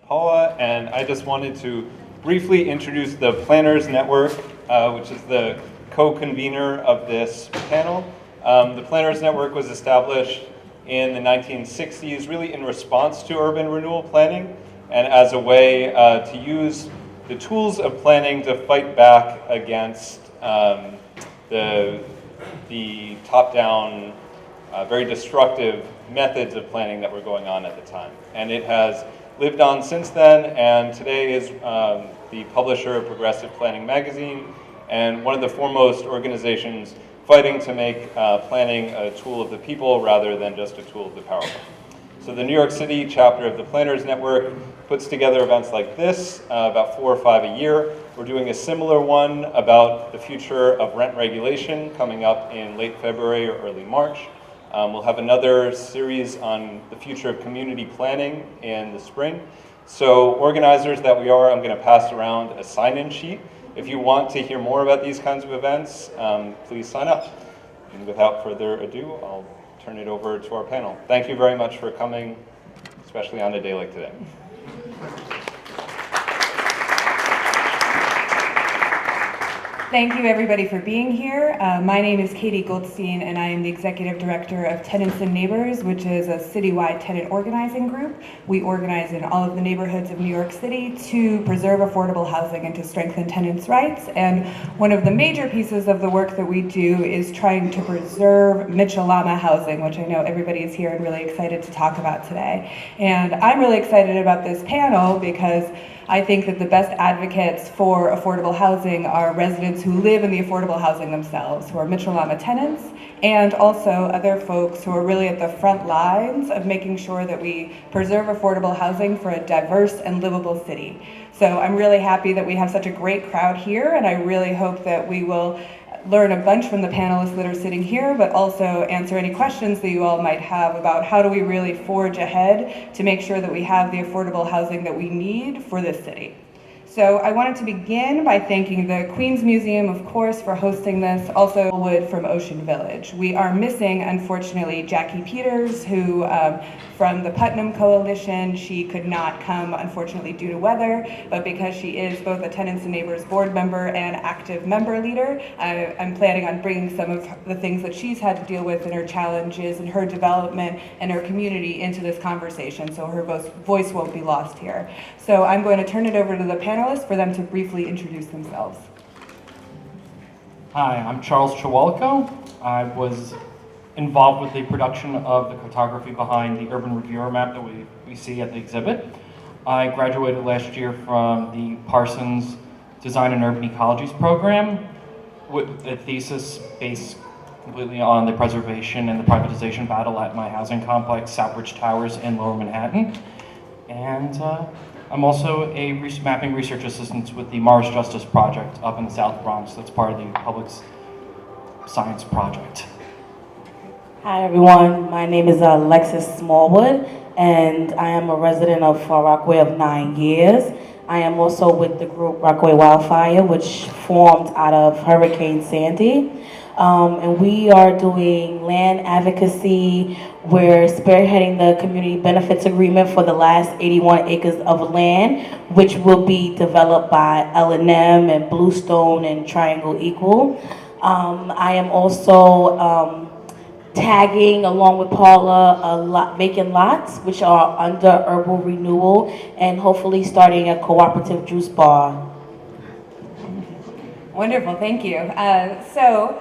Paula, and I just wanted to briefly introduce the Planners Network, which is the co-convener of this panel. The Planners Network was established in the 1960s, really in response to urban renewal planning, and as a way to use the tools of planning to fight back against the top-down, very destructive methods of planning that were going on at the time. And it has lived on since then, and today is the publisher of Progressive Planning magazine and one of the foremost organizations fighting to make planning a tool of the people rather than just a tool of the powerful. So the New York City chapter of the Planners Network puts together events like this, about 4 or 5 a year. We're doing a similar one about the future of rent regulation coming up in late February or early March. We'll have another series on the future of community planning in the spring. So organizers that we are, I'm going to pass around a sign-in sheet. If you want to hear more about these kinds of events, please sign up. And without further ado, I'll turn it over to our panel. Thank you very much for coming, especially on a day like today. Thank you everybody for being here. My name is Katie Goldstein and I am the Executive Director of Tenants and Neighbors, which is a citywide tenant organizing group. We organize in all of the neighborhoods of New York City to preserve affordable housing and to strengthen tenants' rights. And one of the major pieces of the work that we do is trying to preserve Mitchell Lama housing, which I know everybody is here and really excited to talk about today. And I'm really excited about this panel because I think that the best advocates for affordable housing are residents who live in the affordable housing themselves, who are Mitchell Lama tenants, and also other folks who are really at the front lines of making sure that we preserve affordable housing for a diverse and livable city. So I'm really happy that we have such a great crowd here, and I really hope that we will learn a bunch from the panelists that are sitting here, but also answer any questions that you all might have about how do we really forge ahead to make sure that we have the affordable housing that we need for this city. So I wanted to begin by thanking the Queens Museum, of course, for hosting this, also Wood from Ocean Village. We are missing, unfortunately, Jackie Peters, who from the Putnam Coalition. She could not come, unfortunately, due to weather, but because she is both a Tenants and Neighbors board member and active member leader, I'm planning on bringing some of the things that she's had to deal with and her challenges and her development and her community into this conversation, so her voice won't be lost here. So I'm going to turn it over to the panelists for them to briefly introduce themselves. Hi, I'm Charles Chawalko. I was involved with the production of the cartography behind the urban reviewer map that we see at the exhibit. I graduated last year from the Parsons Design and Urban Ecologies program with a thesis based completely on the preservation and the privatization battle at my housing complex, Southbridge Towers in Lower Manhattan. And I'm also a mapping research assistant with the Morris Justice Project up in the South Bronx. That's part of the public science project. Hi everyone, my name is Alexis Smallwood and I am a resident of Rockaway of 9 years. I am also with the group Rockaway Wildfire, which formed out of Hurricane Sandy. And we are doing land advocacy. We're spearheading the community benefits agreement for the last 81 acres of land, which will be developed by L&M and Bluestone and Triangle Equal. I am also tagging along with Paula vacant lots, which are under Urban Renewal, and hopefully starting a cooperative juice bar. Wonderful, thank you. So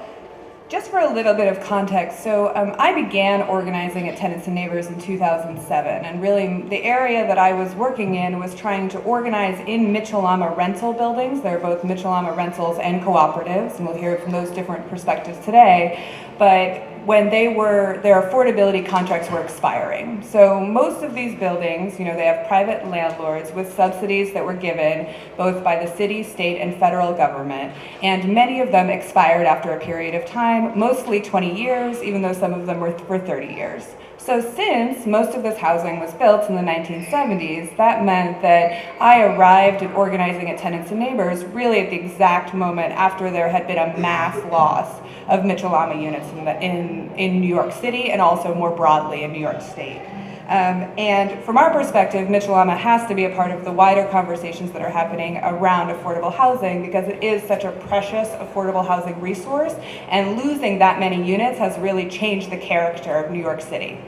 just for a little bit of context, so I began organizing at Tenants and Neighbors in 2007, and really the area that I was working in was trying to organize in Mitchell Lama rental buildings. They're both Mitchell Lama rentals and cooperatives, and we'll hear from those different perspectives today. But when their affordability contracts were expiring. So most of these buildings, they have private landlords with subsidies that were given both by the city, state, and federal government. And many of them expired after a period of time, mostly 20 years, even though some of them were for 30 years. So since most of this housing was built in the 1970s, that meant that I arrived at organizing at Tenants and Neighbors really at the exact moment after there had been a mass loss of Mitchell Lama units in New York City and also more broadly in New York State. And from our perspective, Mitchell Lama has to be a part of the wider conversations that are happening around affordable housing because it is such a precious affordable housing resource, and losing that many units has really changed the character of New York City.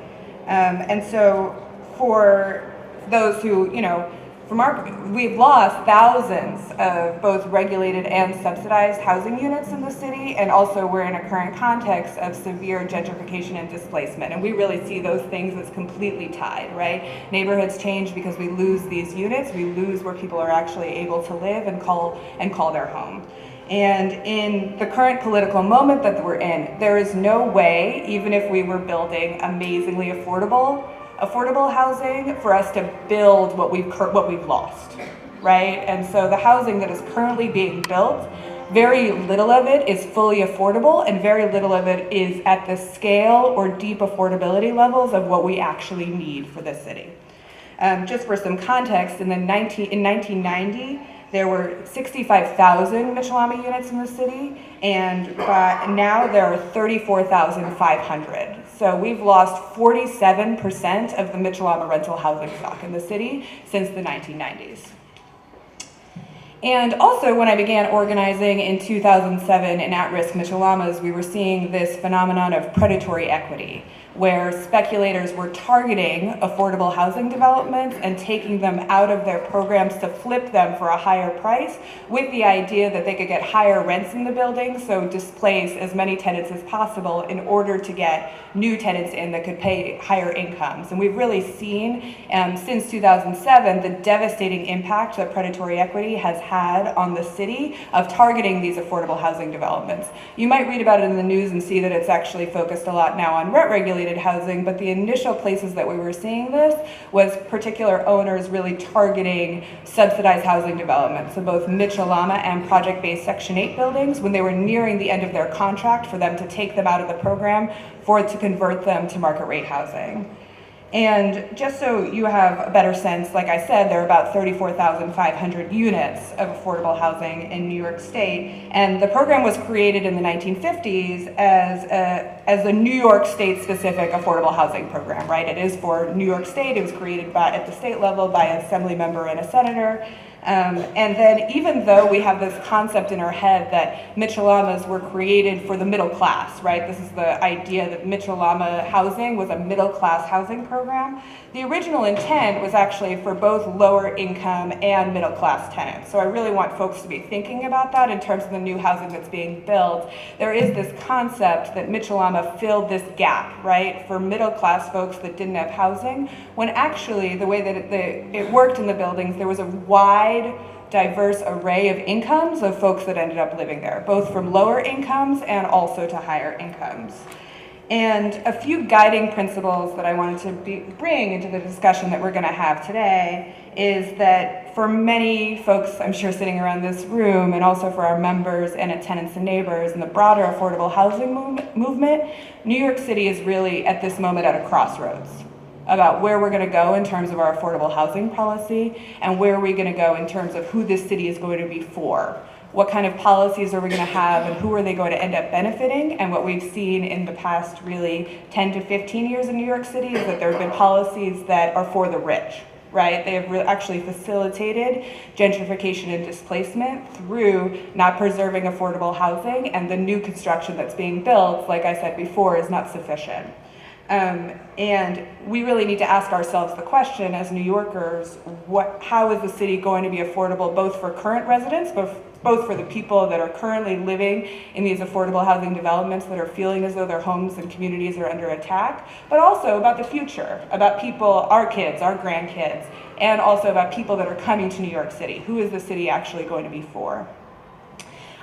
And so for those who, we've lost thousands of both regulated and subsidized housing units in the city, and also we're in a current context of severe gentrification and displacement, and we really see those things as completely tied, right? Neighborhoods change because we lose these units, we lose where people are actually able to live and call their home. And in the current political moment that we're in, there is no way, even if we were building amazingly affordable housing, for us to build what we've lost, right? And so the housing that is currently being built, very little of it is fully affordable, and very little of it is at the scale or deep affordability levels of what we actually need for this city. Just for some context, in 1990, there were 65,000 Mitchell Lama units in the city, and now there are 34,500. So we've lost 47% of the Mitchell Lama rental housing stock in the city since the 1990s. And also, when I began organizing in 2007 in at-risk Mitchell Lamas, we were seeing this phenomenon of predatory equity, where speculators were targeting affordable housing developments and taking them out of their programs to flip them for a higher price, with the idea that they could get higher rents in the building, so displace as many tenants as possible in order to get new tenants in that could pay higher incomes. And we've really seen since 2007 the devastating impact that predatory equity has had on the city of targeting these affordable housing developments. You might read about it in the news and see that it's actually focused a lot now on rent-regulated housing, but the initial places that we were seeing this was particular owners really targeting subsidized housing development. So both Mitchell Lama and project-based Section 8 buildings, when they were nearing the end of their contract, for them to take them out of the program to convert them to market rate housing. And just so you have a better sense, like I said, there are about 34,500 units of affordable housing in New York State, and the program was created in the 1950s as a New York State specific affordable housing program, right? It is for New York State. It was created at the state level by an assembly member and a senator. And then even though we have this concept in our head that Mitchell Lamas were created for the middle class, right? This is the idea that Mitchell Lama housing was a middle class housing program. The original intent was actually for both lower income and middle class tenants. So I really want folks to be thinking about that in terms of the new housing that's being built. There is this concept that Mitchell Lama filled this gap, right, for middle class folks that didn't have housing, when actually the way that it worked in the buildings, there was a wide, diverse array of incomes of folks that ended up living there, both from lower incomes and also to higher incomes. And a few guiding principles that I wanted to bring into the discussion that we're going to have today is that for many folks, I'm sure sitting around this room, and also for our members and tenants and neighbors and the broader affordable housing movement, New York City is really at this moment at a crossroads about where we're going to go in terms of our affordable housing policy, and where are we going to go in terms of who this city is going to be for. What kind of policies are we going to have, and who are they going to end up benefiting? And what we've seen in the past really 10 to 15 years in New York City is that there have been policies that are for the rich, right? They have actually facilitated gentrification and displacement through not preserving affordable housing, and the new construction that's being built, like I said before, is not sufficient. And we really need to ask ourselves the question as New Yorkers, how is the city going to be affordable both for current residents, both for the people that are currently living in these affordable housing developments that are feeling as though their homes and communities are under attack, but also about the future, about people, our kids, our grandkids, and also about people that are coming to New York City. Who is the city actually going to be for?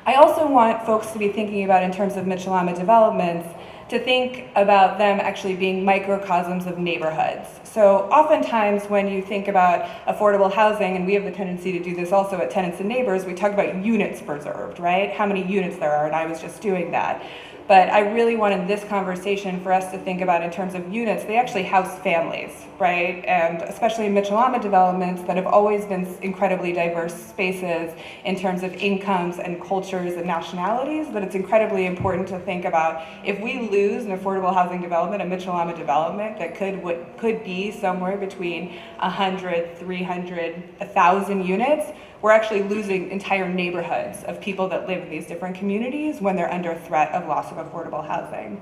I also want folks to be thinking about, in terms of Mitchell Lama developments, to think about them actually being microcosms of neighborhoods. So oftentimes when you think about affordable housing, and we have the tendency to do this also at Tenants and Neighbors, we talk about units preserved, right? How many units there are, and I was just doing that. But I really wanted this conversation for us to think about in terms of units. They actually house families, right? And especially Mitchell Lama developments that have always been incredibly diverse spaces in terms of incomes and cultures and nationalities, that it's incredibly important to think about if we lose an affordable housing development, a Mitchell Lama development that could be somewhere between 100, 300, 1,000 units, we're actually losing entire neighborhoods of people that live in these different communities when they're under threat of loss of affordable housing.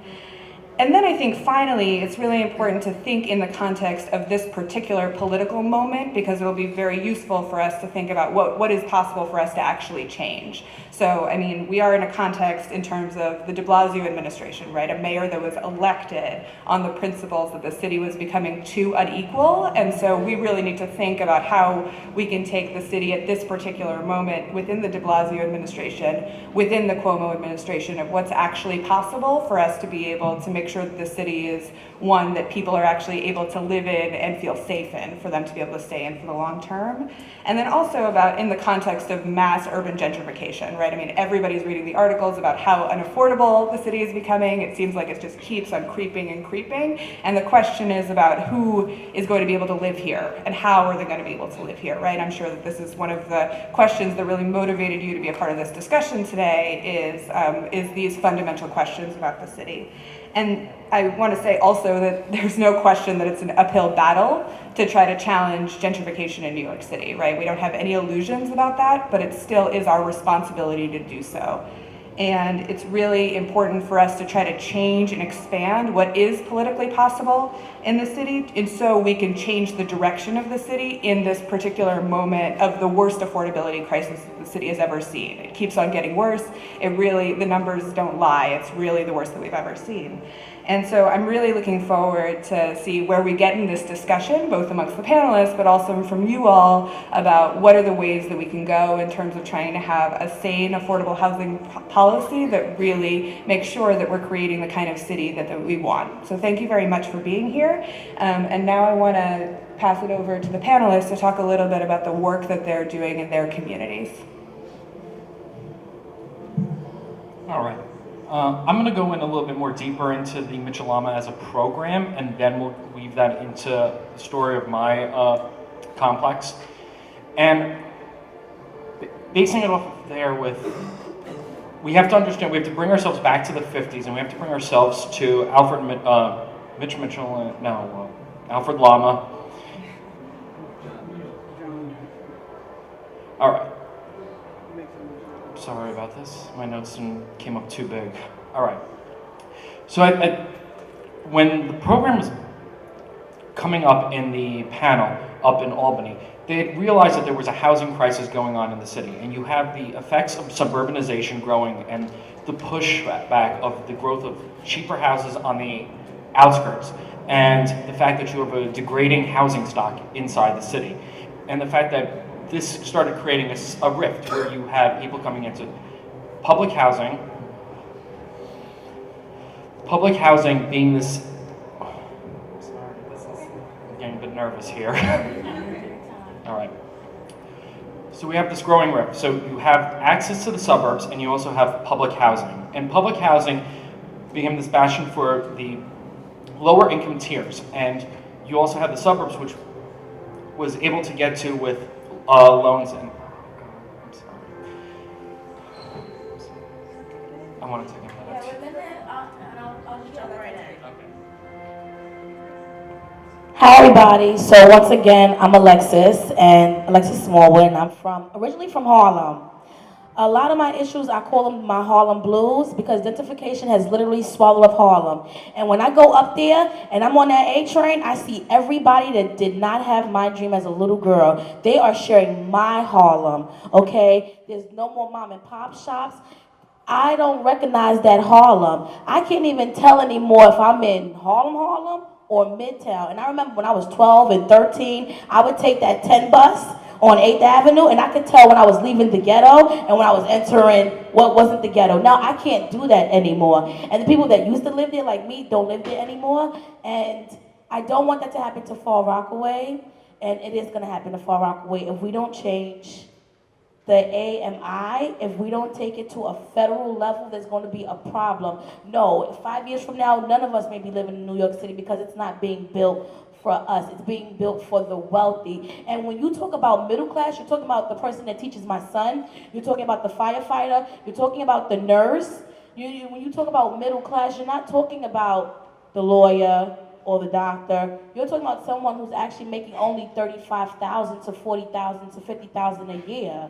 And then I think finally, it's really important to think in the context of this particular political moment, because it'll be very useful for us to think about what is possible for us to actually change. So, I mean, we are in a context in terms of the de Blasio administration, right? A mayor that was elected on the principles that the city was becoming too unequal. And so we really need to think about how we can take the city at this particular moment within the de Blasio administration, within the Cuomo administration, of what's actually possible for us to be able to make sure that the city is one that people are actually able to live in and feel safe in, for them to be able to stay in for the long term. And then also about in the context of mass urban gentrification, right? I mean, everybody's reading the articles about how unaffordable the city is becoming. It seems like it just keeps on creeping and creeping. And the question is about who is going to be able to live here and how are they going to be able to live here, right? I'm sure that this is one of the questions that really motivated you to be a part of this discussion today is these fundamental questions about the city. And I want to say also that there's no question that it's an uphill battle to try to challenge gentrification in New York City, right? We don't have any illusions about that, but it still is our responsibility to do so. And it's really important for us to try to change and expand what is politically possible in the city, and so we can change the direction of the city in this particular moment of the worst affordability crisis the city has ever seen. It keeps on getting worse. The numbers don't lie. It's really the worst that we've ever seen. And so I'm really looking forward to see where we get in this discussion, both amongst the panelists, but also from you all, about what are the ways that we can go in terms of trying to have a sane, affordable housing policy that really makes sure that we're creating the kind of city that we want. So thank you very much for being here. And now I want to pass it over to the panelists to talk a little bit about the work that they're doing in their communities. All right. I'm going to go in a little bit more deeper into the Mitchell Lama as a program, and then we'll weave that into the story of my complex. And basing it off of there we have to understand, we have to bring ourselves back to the 50s, and we have to bring ourselves to Alfred Lama. All right. Sorry about this. My notes came up too big. All right. So when the program was coming up in the panel up in Albany, they had realized that there was a housing crisis going on in the city, and you have the effects of suburbanization growing and the pushback of the growth of cheaper houses on the outskirts, and the fact that you have a degrading housing stock inside the city, and the fact that this started creating a rift where you had people coming into public housing being this, sorry, I'm getting a bit nervous here. All right. So we have this growing rift. So you have access to the suburbs, and you also have public housing. And public housing became this bastion for the lower income tiers. And you also have the suburbs, which was able to get to with loans and, I'm sorry. I want to take a minute. Yeah, within that, I'll just jump right in. Okay. Hi everybody, so once again, I'm Alexis Smallwood, and I'm originally from Harlem. A lot of my issues, I call them my Harlem blues, because gentrification has literally swallowed up Harlem. And when I go up there and I'm on that A train, I see everybody that did not have my dream as a little girl. They are sharing my Harlem, okay? There's no more mom and pop shops. I don't recognize that Harlem. I can't even tell anymore if I'm in Harlem, or Midtown. And I remember when I was 12 and 13, I would take that 10 bus on 8th Avenue, and I could tell when I was leaving the ghetto and when I was entering what wasn't the ghetto. Now, I can't do that anymore. And the people that used to live there, like me, don't live there anymore. And I don't want that to happen to Far Rockaway, and it is gonna happen to Far Rockaway if we don't change the AMI, if we don't take it to a federal level, there's going to be a problem. No, 5 years from now, none of us may be living in New York City because it's not being built for us. It's being built for the wealthy. And when you talk about middle class, you're talking about the person that teaches my son. You're talking about the firefighter. You're talking about the nurse. When you talk about middle class, you're not talking about the lawyer or the doctor. You're talking about someone who's actually making only $35,000 to $40,000 to $50,000 a year,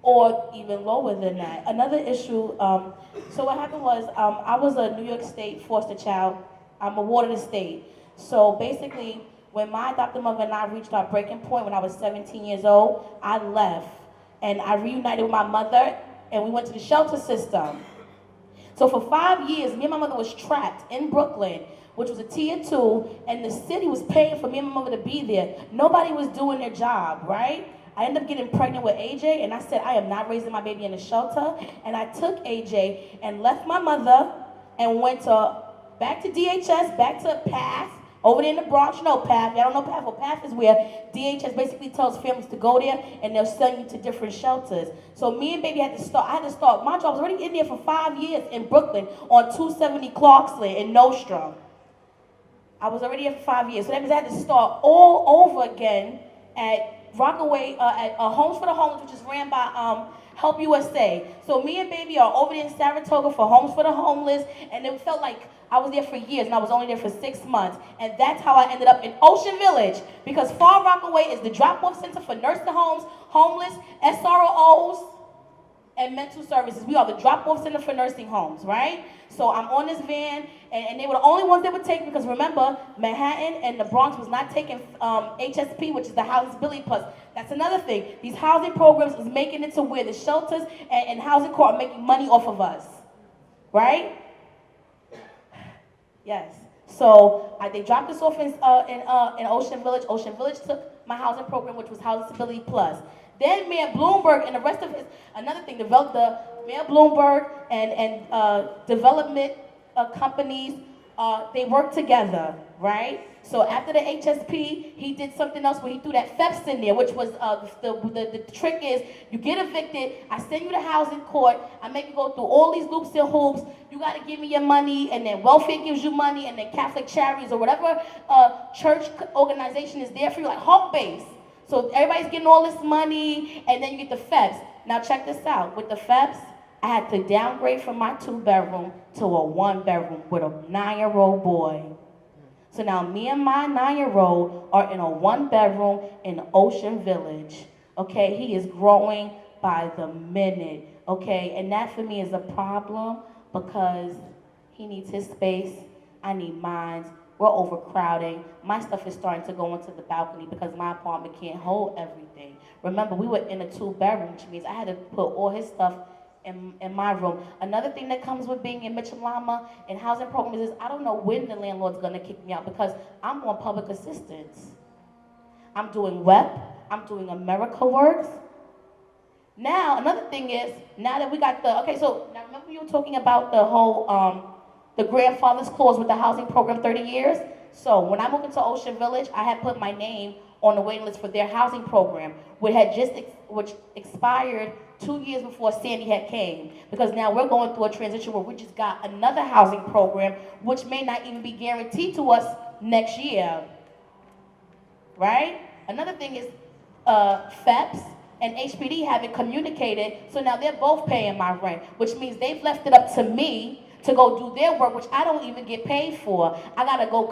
or even lower than that. Another issue. So what happened was, I was a New York State foster child. I'm a ward of the state. So basically, when my adopted mother and I reached our breaking point when I was 17 years old, I left and I reunited with my mother, and we went to the shelter system. So for 5 years, me and my mother was trapped in Brooklyn, which was a tier 2, and the city was paying for me and my mother to be there. Nobody was doing their job, right? I ended up getting pregnant with AJ, and I said, I am not raising my baby in a shelter. And I took AJ and left my mother and went back to DHS, back to PATH, over there in the Bronx. You know PATH. Y'all don't know PATH. Well, PATH is where DHS basically tells families to go there, and they'll send you to different shelters. So me and baby had to start. I had to start. My job was already in there for 5 years in Brooklyn on 270 Clarksland in Nostrum. I was already there for 5 years. So that means I had to start all over again at Rockaway, at Homes for the Homeless, which is ran by Help USA. So me and baby are over there in Saratoga for Homes for the Homeless, and it felt like I was there for years, and I was only there for 6 months. And that's how I ended up in Ocean Village, because Far Rockaway is the drop-off center for nursing homes, homeless, SROs, and mental services. We are the drop-off center for nursing homes, right? So I'm on this van, and they were the only ones that would take, because remember, Manhattan and the Bronx was not taking HSP, which is the Housing Stability Plus. That's another thing. These housing programs is making it to where the shelters and housing court are making money off of us, right? Yes. So they dropped us off in Ocean Village. Ocean Village took my housing program, which was Housing Stability Plus. Then Mayor Bloomberg and the rest of another thing, developed the Mayor Bloomberg and development companies, they work together, right? So after the HSP, he did something else where he threw that FEPS in there, which was the trick is you get evicted, I send you to housing court, I make you go through all these loops and hoops, you got to give me your money, and then welfare gives you money, and then Catholic Charities or whatever church organization is there for you, like Hope Base. So everybody's getting all this money, and then you get the FEPS. Now check this out. With the FEPS, I had to downgrade from my 2-bedroom to a 1-bedroom with a 9-year-old boy. So now me and my 9-year-old are in a 1-bedroom in Ocean Village. Okay, he is growing by the minute. Okay, and that for me is a problem because he needs his space, I need mine. We're overcrowding. My stuff is starting to go into the balcony because my apartment can't hold everything. Remember, we were in a 2-bedroom, which means I had to put all his stuff in my room. Another thing that comes with being in Mitchell Lama and housing programs is I don't know when the landlord's gonna kick me out because I'm on public assistance. I'm doing WEP, I'm doing AmericaWorks. Now, another thing is, now that we got so now remember you were talking about the whole, the grandfather's clause with the housing program 30 years? So when I moved into Ocean Village, I had put my name on the waiting list for their housing program, which expired 2 years before Sandy had came. Because now we're going through a transition where we just got another housing program, which may not even be guaranteed to us next year, right? Another thing is FEPS and HPD haven't communicated, so now they're both paying my rent, which means they've left it up to me to go do their work, which I don't even get paid for. I gotta go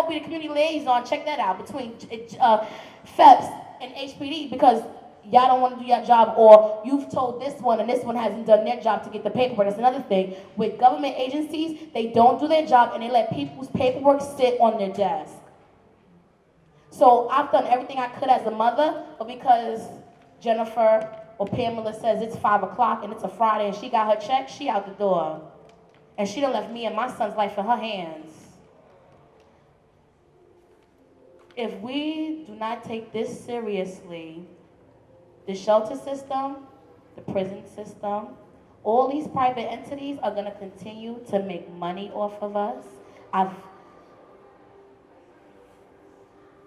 be the community liaison, check that out, between FEPS and HPD, because y'all don't want to do your job, or you've told this one and this one hasn't done their job to get the paperwork. That's another thing. With government agencies, they don't do their job and they let people's paperwork sit on their desk. So I've done everything I could as a mother, but because Jennifer or Pamela says it's 5 o'clock and it's a Friday and she got her check, she out the door. And she done left me and my son's life in her hands. If we do not take this seriously, the shelter system, the prison system, all these private entities are going to continue to make money off of us.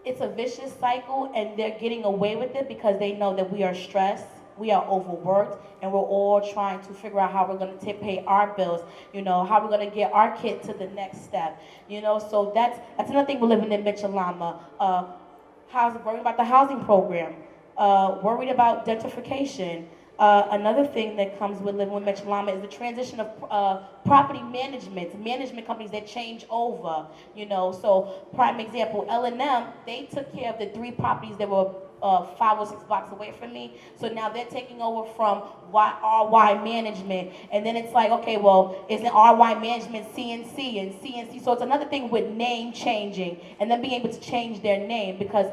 It's a vicious cycle, and they're getting away with it because they know that we are stressed, we are overworked, and we're all trying to figure out how we're going to pay our bills, you know, how we're going to get our kid to the next step, you know. So that's another thing we're living in Mitchell Lama. Worried about the housing program, worried about gentrification. Another thing that comes with living with Mitchell Lama is the transition of property management companies that change over, you know. So prime example, L&M, they took care of the 3 properties that were 5 or 6 blocks away from me. So now they're taking over from RY Management. And then it's like, okay, well, isn't RY Management CNC and CNC? So it's another thing with name changing and then being able to change their name because,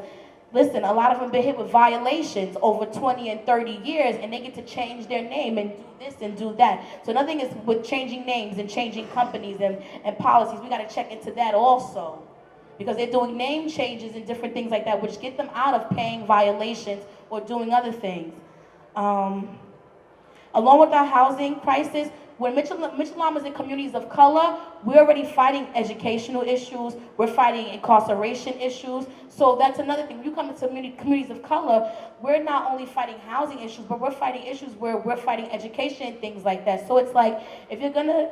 listen, a lot of them been hit with violations over 20 and 30 years, and they get to change their name and do this and do that. So another thing is with changing names and changing companies and policies, we got to check into that also. Because they're doing name changes and different things like that, which get them out of paying violations or doing other things. Along with our housing crisis, when Mitchell Lama is in communities of color, we're already fighting educational issues, we're fighting incarceration issues. So that's another thing. When you come into communities of color, we're not only fighting housing issues, but we're fighting issues where we're fighting education and things like that. So it's like, if you're gonna,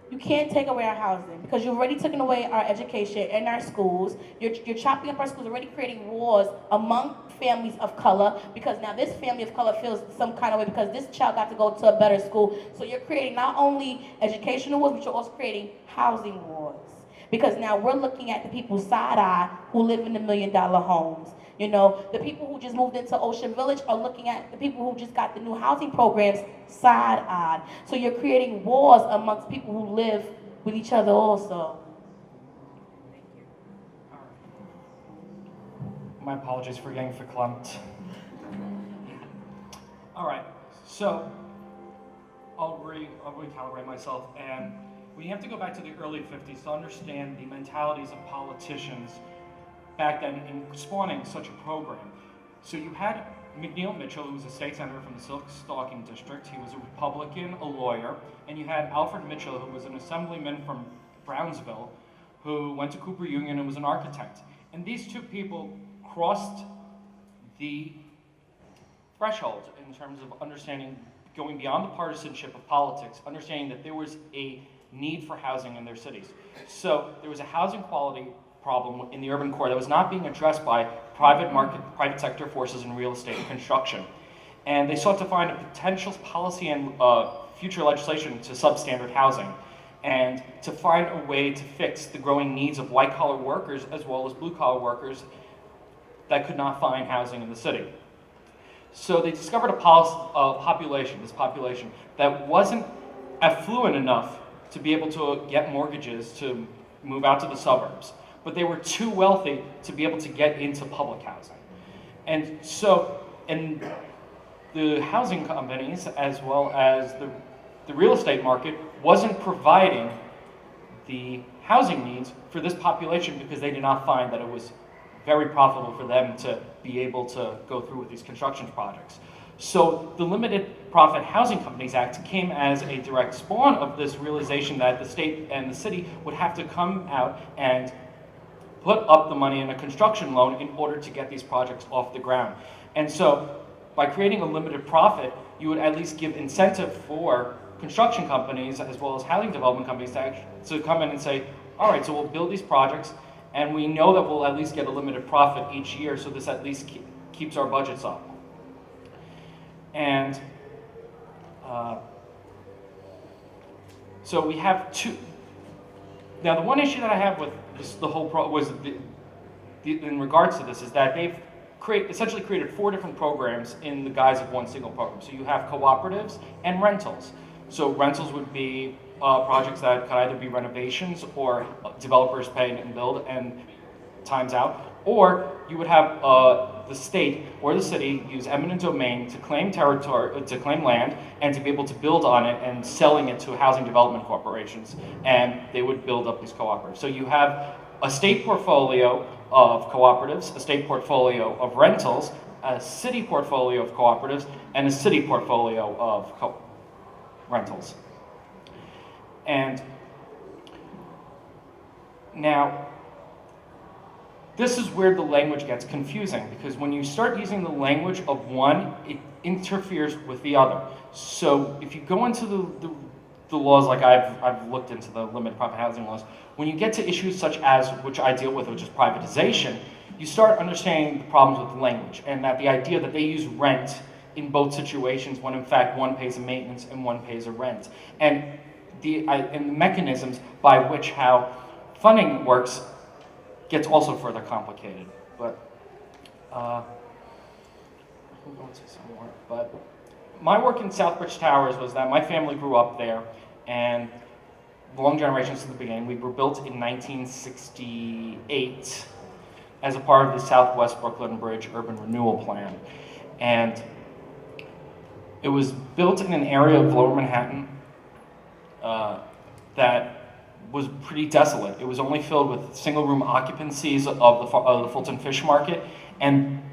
you can't take away our housing because you've already taken away our education and our schools. You're chopping up our schools, already creating wars among families of color because now this family of color feels some kind of way because this child got to go to a better school. So you're creating not only educational wars, but you're also creating housing wars. Because now we're looking at the people side-eye who live in the $1 million homes. You know, the people who just moved into Ocean Village are looking at the people who just got the new housing programs side-eyed. So you're creating wars amongst people who live with each other also. Thank you. All right. My apologies for getting verklempt. All right, so I'll recalibrate myself, and we have to go back to the early 50s to understand the mentalities of politicians back then in spawning such a program. So you had McNeil Mitchell, who was a state senator from the Silk Stalking District. He was a Republican, a lawyer. And you had Alfred Mitchell, who was an assemblyman from Brownsville, who went to Cooper Union and was an architect. And these 2 people crossed the threshold in terms of understanding, going beyond the partisanship of politics, understanding that there was a need for housing in their cities. So there was a housing quality problem in the urban core that was not being addressed by private sector forces in real estate and construction. And they sought to find a potential policy and future legislation to substandard housing and to find a way to fix the growing needs of white-collar workers as well as blue-collar workers that could not find housing in the city. So they discovered this population that wasn't affluent enough to be able to get mortgages to move out to the suburbs, but they were too wealthy to be able to get into public housing. And so, and the housing companies, as well as the real estate market, wasn't providing the housing needs for this population because they did not find that it was very profitable for them to be able to go through with these construction projects. So the Limited Profit Housing Companies Act came as a direct spawn of this realization that the state and the city would have to come out and put up the money in a construction loan in order to get these projects off the ground. And so by creating a limited profit, you would at least give incentive for construction companies as well as housing development companies to come in and say, all right, so we'll build these projects and we know that we'll at least get a limited profit each year, so this at least keeps our budgets up. And so we have 2. Now, the one issue that I have with this, the whole in regards to this is that they've essentially created 4 different programs in the guise of one single program. So you have cooperatives and rentals. So rentals would be projects that could either be renovations or developers pay and build and times out, or you would have the state or the city use eminent domain to claim territory, to claim land, and to be able to build on it and selling it to housing development corporations, and they would build up these cooperatives. So you have a state portfolio of cooperatives, a state portfolio of rentals, a city portfolio of cooperatives, and a city portfolio of rentals. And now, this is where the language gets confusing, because when you start using the language of one, it interferes with the other. So if you go into the laws, like I've looked into the limited profit housing laws, when you get to issues such as, which I deal with, which is privatization, you start understanding the problems with the language, and that the idea that they use rent in both situations when in fact one pays a maintenance and one pays a rent. And the mechanisms by which how funding works gets also further complicated. But I'm going to say some more. But my work in Southbridge Towers was that my family grew up there, and long generations to the beginning. We were built in 1968 as a part of the Southwest Brooklyn Bridge Urban Renewal Plan. And it was built in an area of Lower Manhattan that was pretty desolate. It was only filled with single-room occupancies of the Fulton Fish Market, and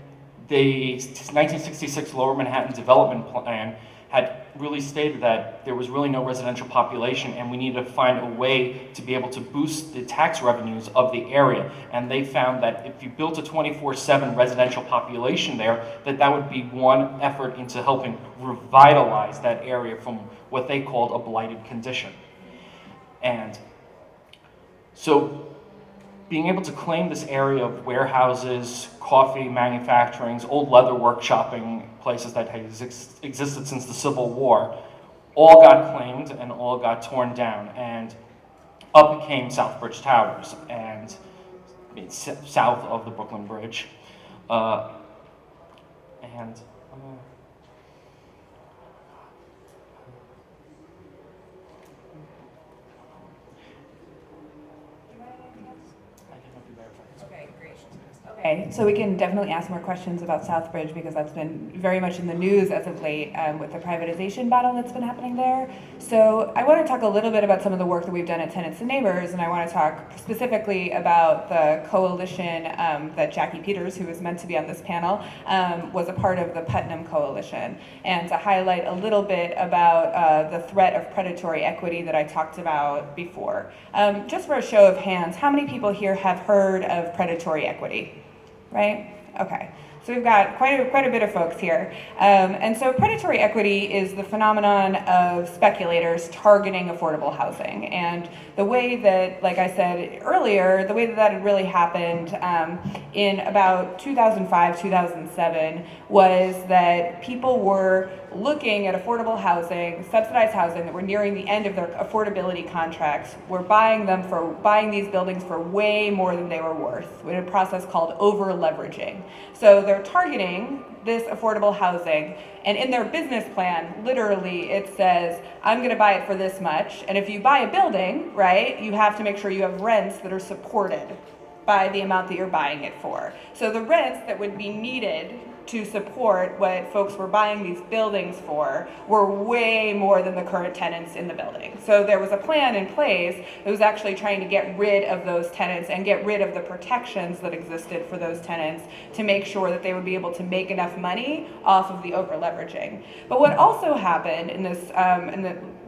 the 1966 Lower Manhattan Development Plan had really stated that there was really no residential population, and we needed to find a way to be able to boost the tax revenues of the area. And they found that if you built a 24/7 residential population there, that would be one effort into helping revitalize that area from what they called a blighted condition. And so being able to claim this area of warehouses, coffee manufacturings, old leather workshopping places that had existed since the Civil War, all got claimed and all got torn down. And up came Southbridge Towers, and south of the Brooklyn Bridge. Okay, so we can definitely ask more questions about Southbridge because that's been very much in the news as of late with the privatization battle that's been happening there. So I want to talk a little bit about some of the work that we've done at Tenants and Neighbors, and I want to talk specifically about the coalition that Jackie Peters, who was meant to be on this panel, was a part of the Putnam Coalition, and to highlight a little bit about the threat of predatory equity that I talked about before. Just for a show of hands, how many people here have heard of predatory equity? Right? Okay. So we've got quite a bit of folks here. And so predatory equity is the phenomenon of speculators targeting affordable housing. And the way that, like I said earlier, the way that had really happened in about 2005, 2007 was that people were looking at affordable housing, subsidized housing that were nearing the end of their affordability contracts, were buying these buildings for way more than they were worth, in a process called over-leveraging. So they're targeting this affordable housing, and in their business plan, literally it says, I'm gonna buy it for this much, and if you buy a building, right, you have to make sure you have rents that are supported by the amount that you're buying it for. So the rents that would be needed to support what folks were buying these buildings for were way more than the current tenants in the building. So there was a plan in place that was actually trying to get rid of those tenants and get rid of the protections that existed for those tenants to make sure that they would be able to make enough money off of the over-leveraging. But what also happened in this,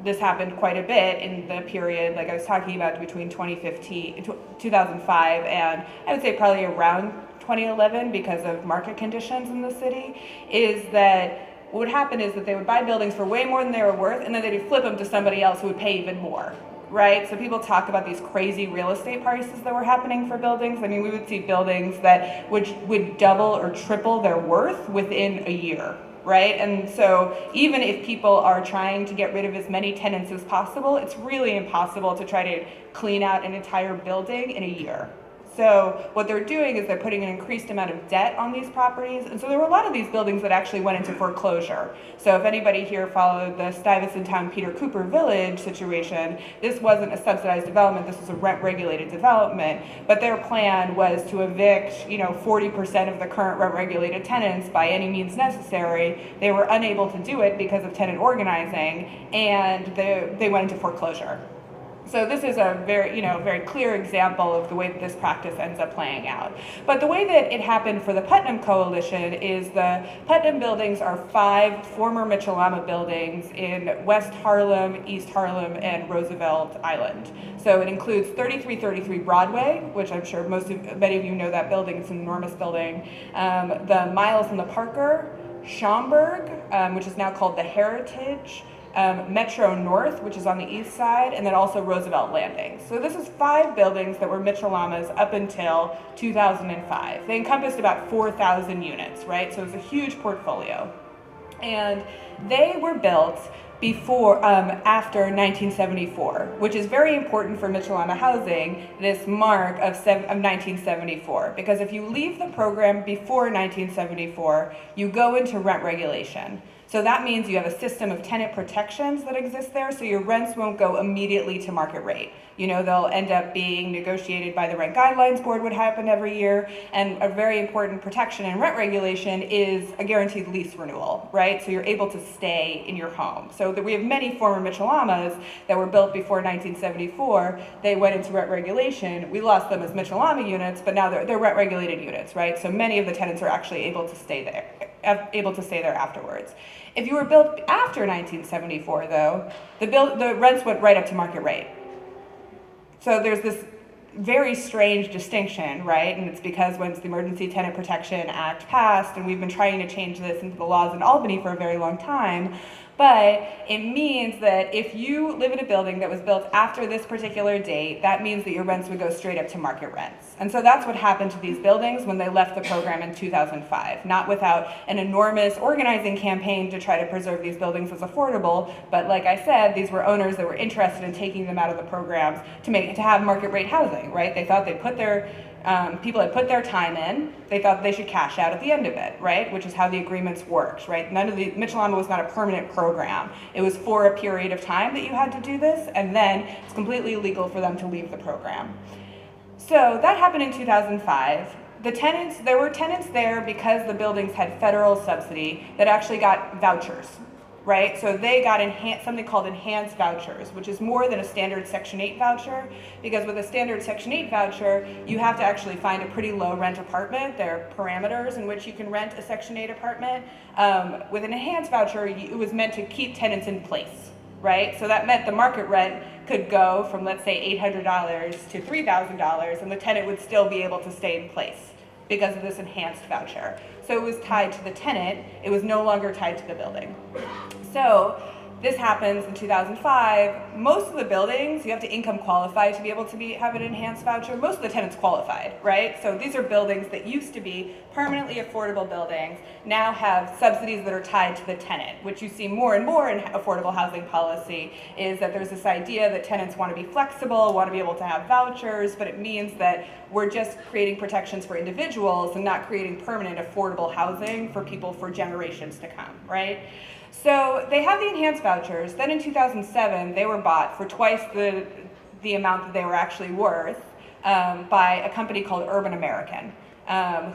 this happened quite a bit in the period, like I was talking about, between 2005 and I would say probably around 2011, because of market conditions in the city, is that what would happen is that they would buy buildings for way more than they were worth, and then they'd flip them to somebody else who would pay even more, right? So people talk about these crazy real estate prices that were happening for buildings. I mean, we would see buildings that would double or triple their worth within a year, right? And so even if people are trying to get rid of as many tenants as possible, it's really impossible to try to clean out an entire building in a year. So what they're doing is they're putting an increased amount of debt on these properties. And so there were a lot of these buildings that actually went into foreclosure. So if anybody here followed the Stuyvesant Town Peter Cooper Village situation, this wasn't a subsidized development, this was a rent-regulated development. But their plan was to evict, 40% of the current rent-regulated tenants by any means necessary. They were unable to do it because of tenant organizing, and they went into foreclosure. So this is a very clear example of the way that this practice ends up playing out. But the way that it happened for the Putnam Coalition is the Putnam buildings are 5 former Mitchell Lama buildings in West Harlem, East Harlem, and Roosevelt Island. So it includes 3333 Broadway, which I'm sure many of you know that building. It's an enormous building. The Miles and the Parker, Schaumburg, which is now called the Heritage, Metro North, which is on the east side, and then also Roosevelt Landing. So this is 5 buildings that were Mitchell Lama's up until 2005. They encompassed about 4,000 units, right? So it was a huge portfolio. And they were built after 1974, which is very important for Mitchell Lama housing, this mark of 1974, because if you leave the program before 1974, you go into rent regulation. So that means you have a system of tenant protections that exist there, so your rents won't go immediately to market rate. They'll end up being negotiated by the Rent Guidelines Board, would happen every year, and a very important protection in rent regulation is a guaranteed lease renewal, right? So you're able to stay in your home. So we have many former Mitchell Lamas that were built before 1974. They went into rent regulation. We lost them as Mitchell Lama units, but now they're rent regulated units, right? So many of the tenants are actually able to stay there afterwards. If you were built after 1974, though, the rents went right up to market rate. So there's this very strange distinction, right? And it's because when the Emergency Tenant Protection Act passed, and we've been trying to change this into the laws in Albany for a very long time, but it means that if you live in a building that was built after this particular date, that means that your rents would go straight up to market rents. And so that's what happened to these buildings when they left the program in 2005, not without an enormous organizing campaign to try to preserve these buildings as affordable, but like I said, these were owners that were interested in taking them out of the programs to have market rate housing, right? They thought they'd put their people had put their time in. They thought they should cash out at the end of it, right? Which is how the agreements worked, right? Mitchell Lama was not a permanent program. It was for a period of time that you had to do this, and then it's completely illegal for them to leave the program. So that happened in 2005. There were tenants there because the buildings had federal subsidy that actually got vouchers, right? So they got something called enhanced vouchers, which is more than a standard Section 8 voucher, because with a standard Section 8 voucher, you have to actually find a pretty low rent apartment. There are parameters in which you can rent a Section 8 apartment. With an enhanced voucher, it was meant to keep tenants in place, right? So that meant the market rent could go from, let's say, $800 to $3,000, and the tenant would still be able to stay in place because of this enhanced voucher. So it was tied to the tenant. It was no longer tied to the building. So this happens in 2005. Most of the buildings, you have to income qualify to be able to have an enhanced voucher. Most of the tenants qualified, right? So these are buildings that used to be permanently affordable buildings, now have subsidies that are tied to the tenant, which you see more and more in affordable housing policy, is that there's this idea that tenants want to be flexible, want to be able to have vouchers, but it means that we're just creating protections for individuals and not creating permanent affordable housing for people for generations to come, right? So they have the enhanced vouchers. Then in 2007, they were bought for twice the amount that they were actually worth by a company called Urban American,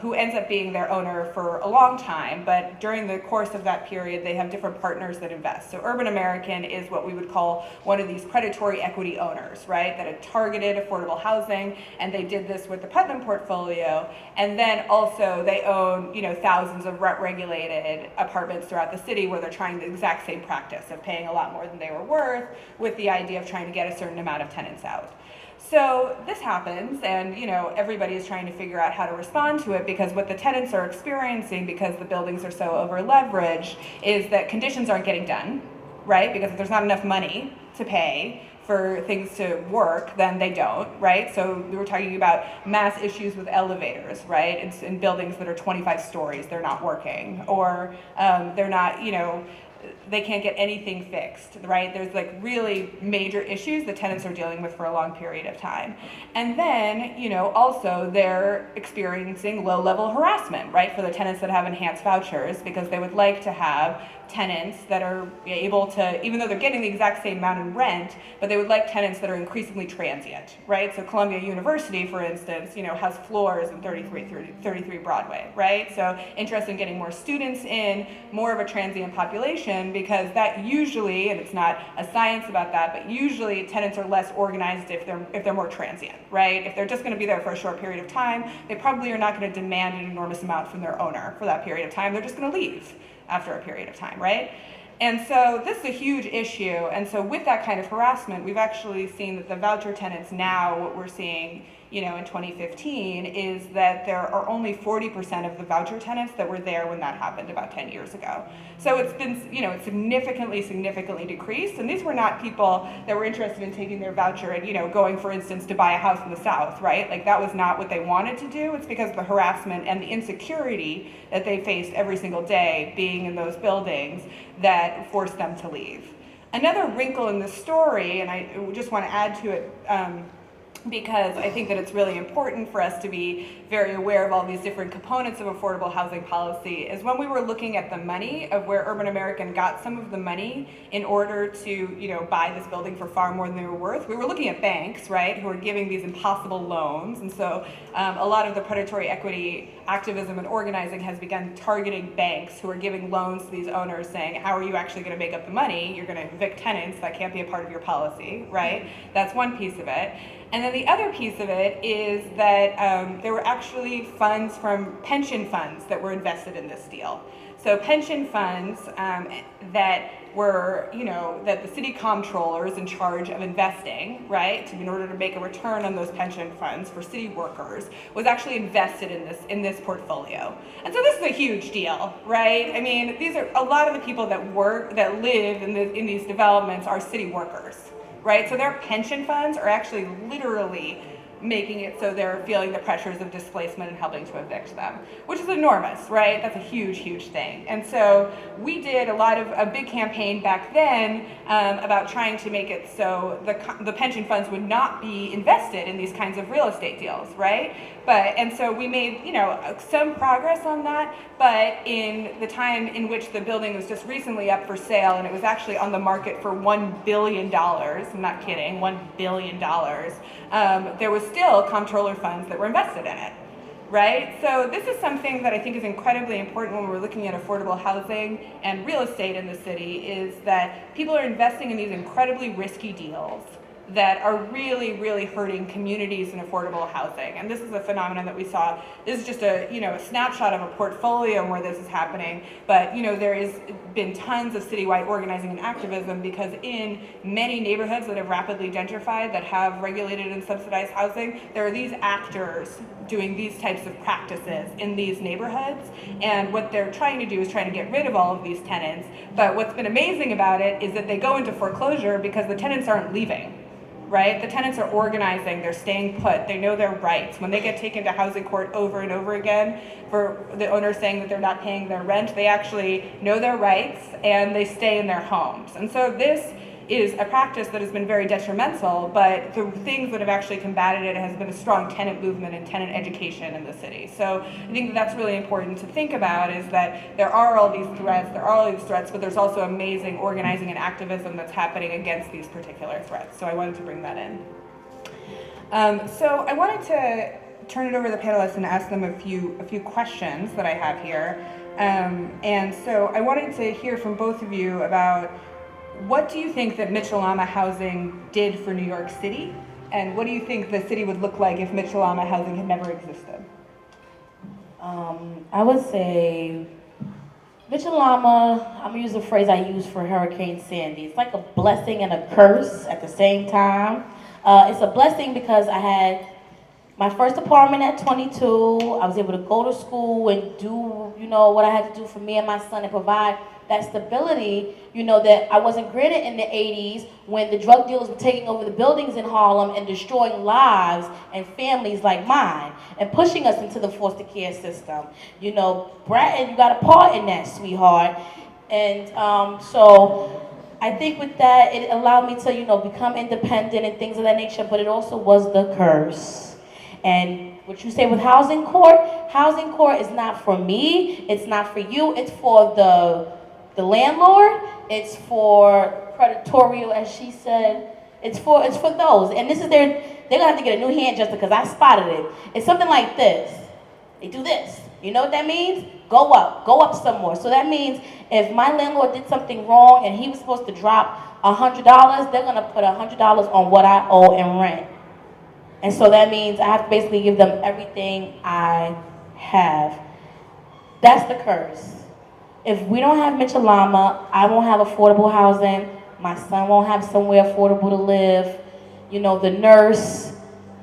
who ends up being their owner for a long time. But during the course of that period, they have different partners that invest. So Urban American is what we would call one of these predatory equity owners, right, that had targeted affordable housing, and they did this with the Putnam portfolio. And then also they own, thousands of rent-regulated apartments throughout the city where they're trying the exact same practice of paying a lot more than they were worth, with the idea of trying to get a certain amount of tenants out. So this happens, and everybody is trying to figure out how to respond to it, because what the tenants are experiencing, because the buildings are so over leveraged, is that conditions aren't getting done, right? Because if there's not enough money to pay for things to work, then they don't, right? So we were talking about mass issues with elevators, right? It's in buildings that are 25 stories, they're not working, or they're not, they can't get anything fixed, right? There's really major issues that tenants are dealing with for a long period of time. And then, also they're experiencing low-level harassment, right, for the tenants that have enhanced vouchers, because they would like to have tenants that are able to, even though they're getting the exact same amount in rent, but they would like tenants that are increasingly transient, right? So Columbia University, for instance, has floors in 33 Broadway, right? So interested in getting more students in, more of a transient population, assumption because that usually, and it's not a science about that, but usually tenants are less organized if they're more transient, right? If they're just going to be there for a short period of time, they probably are not going to demand an enormous amount from their owner for that period of time. They're just going to leave after a period of time, right? And so this is a huge issue. And so with that kind of harassment, we've actually seen that the voucher tenants now, what we're seeing, in 2015, is that there are only 40% of the voucher tenants that were there when that happened about 10 years ago. So it's been, it's significantly decreased. And these were not people that were interested in taking their voucher and, going, for instance, to buy a house in the South, right? Like that was not what they wanted to do. It's because of the harassment and the insecurity that they faced every single day being in those buildings that forced them to leave. Another wrinkle in the story, and I just want to add to it, because I think that it's really important for us to be very aware of all these different components of affordable housing policy, is when we were looking at the money of where Urban American got some of the money in order to, buy this building for far more than they were worth. We were looking at banks, right, who are giving these impossible loans. And so a lot of the predatory equity activism and organizing has begun targeting banks who are giving loans to these owners saying, how are you actually going to make up the money? You're going to evict tenants. That can't be a part of your policy, right? That's one piece of it. And then the other piece of it is that there were actually funds from pension funds that were invested in this deal. So pension funds that were, that the city comptroller is in charge of investing, right, in order to make a return on those pension funds for city workers, was actually invested in this portfolio. And so this is a huge deal, right? I mean, these are a lot of the people that live in these developments are city workers, right? So their pension funds are actually literally making it so they're feeling the pressures of displacement and helping to evict them, which is enormous, right? That's a huge, huge thing. And so we did a big campaign back then about trying to make it so the pension funds would not be invested in these kinds of real estate deals, right? And so we made, some progress on that, but in the time in which the building was just recently up for sale and it was actually on the market for $1 billion, I'm not kidding, $1 billion, there was still comptroller funds that were invested in it, right? So this is something that I think is incredibly important when we're looking at affordable housing and real estate in the city, is that people are investing in these incredibly risky deals that are really, really hurting communities in affordable housing. And this is a phenomenon that we saw. This is just a snapshot of a portfolio where this is happening. But there has been tons of citywide organizing and activism, because in many neighborhoods that have rapidly gentrified, that have regulated and subsidized housing, there are these actors doing these types of practices in these neighborhoods. And what they're trying to do is trying to get rid of all of these tenants. But what's been amazing about it is that they go into foreclosure because the tenants aren't leaving. Right? The tenants are organizing, they're staying put, they know their rights. When they get taken to housing court over and over again for the owner saying that they're not paying their rent, they actually know their rights and they stay in their homes. And so this is a practice that has been very detrimental, but the things that have actually combated it has been a strong tenant movement and tenant education in the city. So I think that's really important to think about, is that there are all these threats, but there's also amazing organizing and activism that's happening against these particular threats. So I wanted to bring that in. So I wanted to turn it over to the panelists and ask them a few questions that I have here. And so I wanted to hear from both of you about, what do you think that Mitchell Lama housing did for New York City? And what do you think the city would look like if Mitchell Lama housing had never existed? I would say Mitchell Lama, I'm gonna use a phrase I used for Hurricane Sandy. It's like a blessing and a curse at the same time. It's a blessing because I had my first apartment at 22. I was able to go to school and do, what I had to do for me and my son and provide that stability, that I wasn't granted in the 80s when the drug dealers were taking over the buildings in Harlem and destroying lives and families like mine and pushing us into the foster care system. Bratton, you got a part in that, sweetheart. And so I think with that, it allowed me to, become independent and things of that nature, but it also was the curse. And what you say with housing court is not for me, it's not for you, it's for the landlord, it's for predatory, as she said, it's for those. And this is they're gonna have to get a new hand just because I spotted it. It's something like this. They do this. You know what that means? go up some more. So that means if my landlord did something wrong and he was supposed to drop $100, they're gonna put $100 on what I owe in rent. And so that means I have to basically give them everything I have. That's the curse. If we don't have Mitchell Lama, I won't have affordable housing. My son won't have somewhere affordable to live. You know, the nurse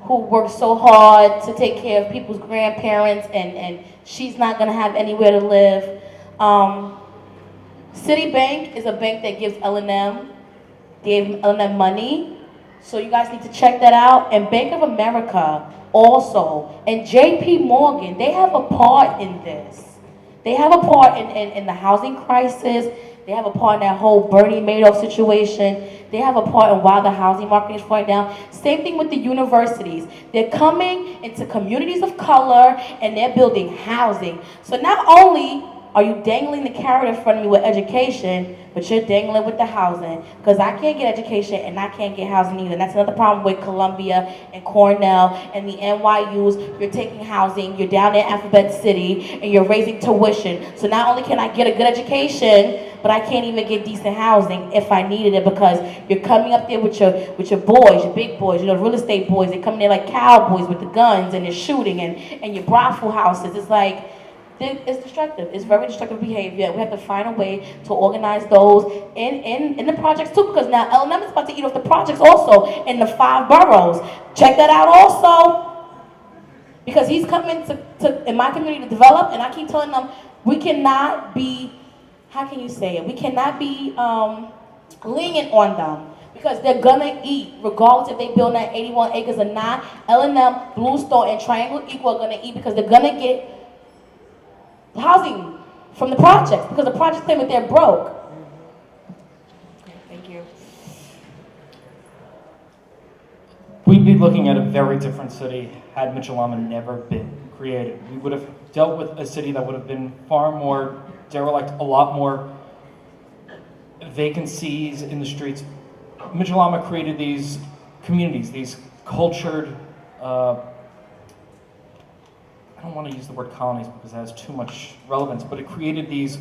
who works so hard to take care of people's grandparents and she's not gonna have anywhere to live. Citibank is a bank that gives L&M. They gave L&M money. So you guys need to check that out. And Bank of America also. And JP Morgan, they have a part in this. They have a part in the housing crisis. They have a part in that whole Bernie Madoff situation. They have a part in why the housing market is falling down. Same thing with the universities. They're coming into communities of color and they're building housing. So not only are you dangling the carrot in front of me with education, but you're dangling with the housing. Because I can't get education and I can't get housing either. And that's another problem with Columbia and Cornell and the NYUs. You're taking housing, you're down in Alphabet City, and you're raising tuition. So not only can I get a good education, but I can't even get decent housing if I needed it, because you're coming up there with your boys, your big boys, you know, real estate boys. They're coming there like cowboys with the guns and they're shooting and your brothel houses. It's like, it's destructive. It's very destructive behavior. We have to find a way to organize those in the projects too, because now L&M is about to eat off the projects also in the 5 boroughs. Check that out also, because he's coming to in my community to develop, and I keep telling them we cannot be, how can you say it? We cannot be lenient on them, because they're gonna eat, regardless if they build that 81 acres or not. L&M, Bluestone, and Triangle Equal are gonna eat, because they're gonna get housing from the projects, because the projects claim that they're broke. Okay, thank you. We'd be looking at a very different city had Mitchell Lama never been created. We would have dealt with a city that would have been far more derelict, a lot more vacancies in the streets. Mitchell Lama created these communities, these cultured, I don't want to use the word colonies because it has too much relevance, but it created these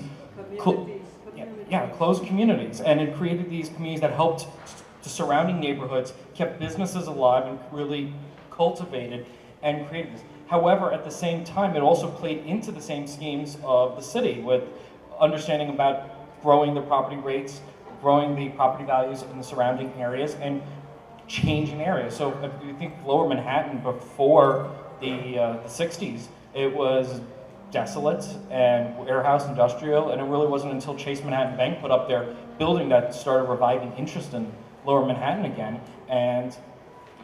closed communities, and it created these communities that helped the surrounding neighborhoods, kept businesses alive, and really cultivated and created this. However, at the same time, it also played into the same schemes of the city, with understanding about growing the property rates, growing the property values in the surrounding areas, and changing areas. So if you think Lower Manhattan before the 60s, it was desolate and warehouse industrial, and it really wasn't until Chase Manhattan Bank put up their building that started reviving interest in Lower Manhattan again. And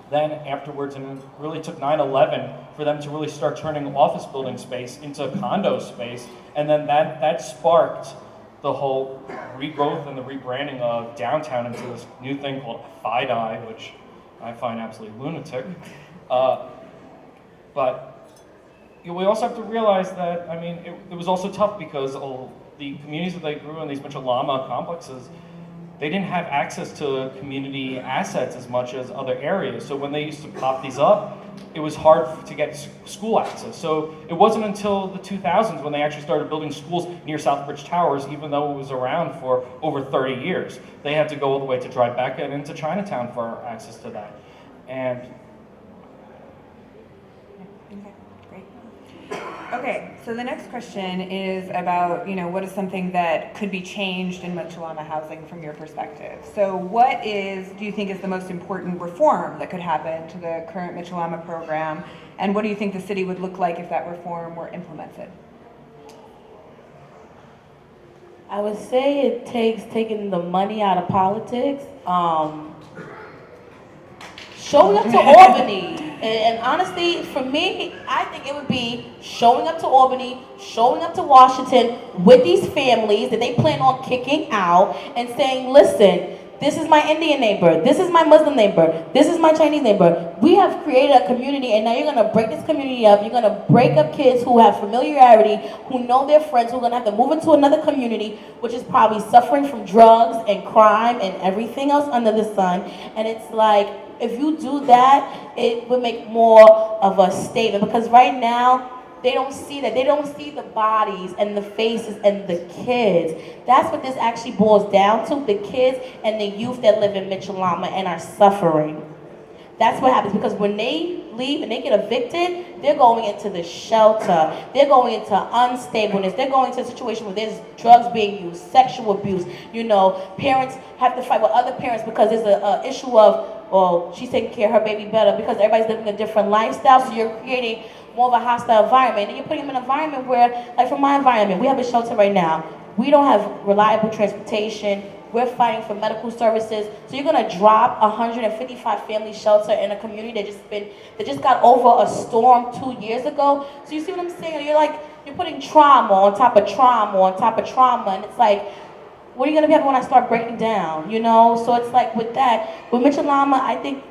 then afterwards, and it really took 9/11 for them to really start turning office building space into condo space, and then that sparked the whole regrowth and the rebranding of downtown into this new thing called FIDI, which I find absolutely lunatic. But we also have to realize that, I mean, it was also tough because the communities that they grew in, these Mitchell Lama complexes, they didn't have access to community assets as much as other areas. So when they used to pop these up, it was hard to get school access. So it wasn't until the 2000s when they actually started building schools near Southbridge Towers, even though it was around for over 30 years. They had to go all the way to Tribeca and into Chinatown for access to that. And Okay, so the next question is about, you know, what is something that could be changed in Mitchell Lama housing from your perspective? So what do you think is the most important reform that could happen to the current Mitchell Lama program? And what do you think the city would look like if that reform were implemented? I would say it takes taking the money out of politics, showing up to Albany. And honestly, for me, I think it would be showing up to Albany, showing up to Washington with these families that they plan on kicking out and saying, listen, this is my Indian neighbor, this is my Muslim neighbor, this is my Chinese neighbor. We have created a community, and now you're going to break this community up. You're going to break up kids who have familiarity, who know their friends, who are going to have to move into another community, which is probably suffering from drugs and crime and everything else under the sun. And it's like, if you do that, it would make more of a statement, because right now, they don't see that. They don't see the bodies and the faces and the kids. That's what this actually boils down to, the kids and the youth that live in Mitchell Lama and are suffering. That's what happens, because when they leave and they get evicted, they're going into the shelter. They're going into unstableness. They're going into a situation where there's drugs being used, sexual abuse. You know, parents have to fight with other parents because there's an issue of, well, she's taking care of her baby better because everybody's living a different lifestyle, so you're creating more of a hostile environment. And you're putting them in an environment where, like from my environment, we have a shelter right now. We don't have reliable transportation. We're fighting for medical services. So you're gonna drop 155 family shelter in a community that just got over a storm 2 years ago. So you see what I'm saying? You're putting trauma on top of trauma on top of trauma, and it's like, what are you gonna be when I start breaking down? You know? So it's like with Mitchell Lama, I think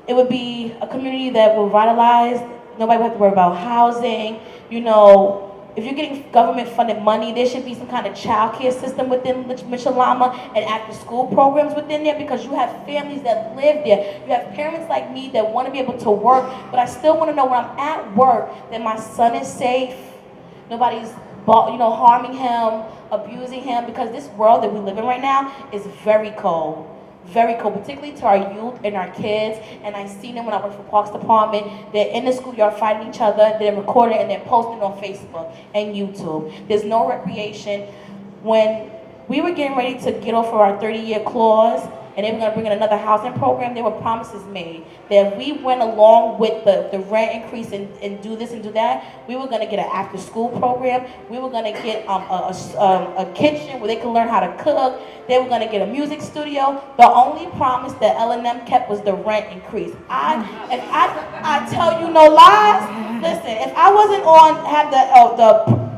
it would be a community that will revitalize. Nobody would have to worry about housing. You know, if you're getting government-funded money, there should be some kind of child care system within Mitchell Lama and after-school programs within there, because you have families that live there. You have parents like me that want to be able to work, but I still want to know when I'm at work that my son is safe. Nobody's, harming him, abusing him, because this world that we live in right now is very cold. Very cold, particularly to our youth and our kids. And I see them when I work for Parks Department. They're in the schoolyard fighting each other. They're recording and they're posting on Facebook and YouTube. There's no recreation. When we were getting ready to get off of our 30-year clause, and they were going to bring in another housing program, there were promises made that if we went along with the rent increase and do this and do that, we were going to get an after-school program. We were going to get a kitchen where they could learn how to cook. They were going to get a music studio. The only promise that L&M kept was the rent increase. If I tell you no lies, listen, if I wasn't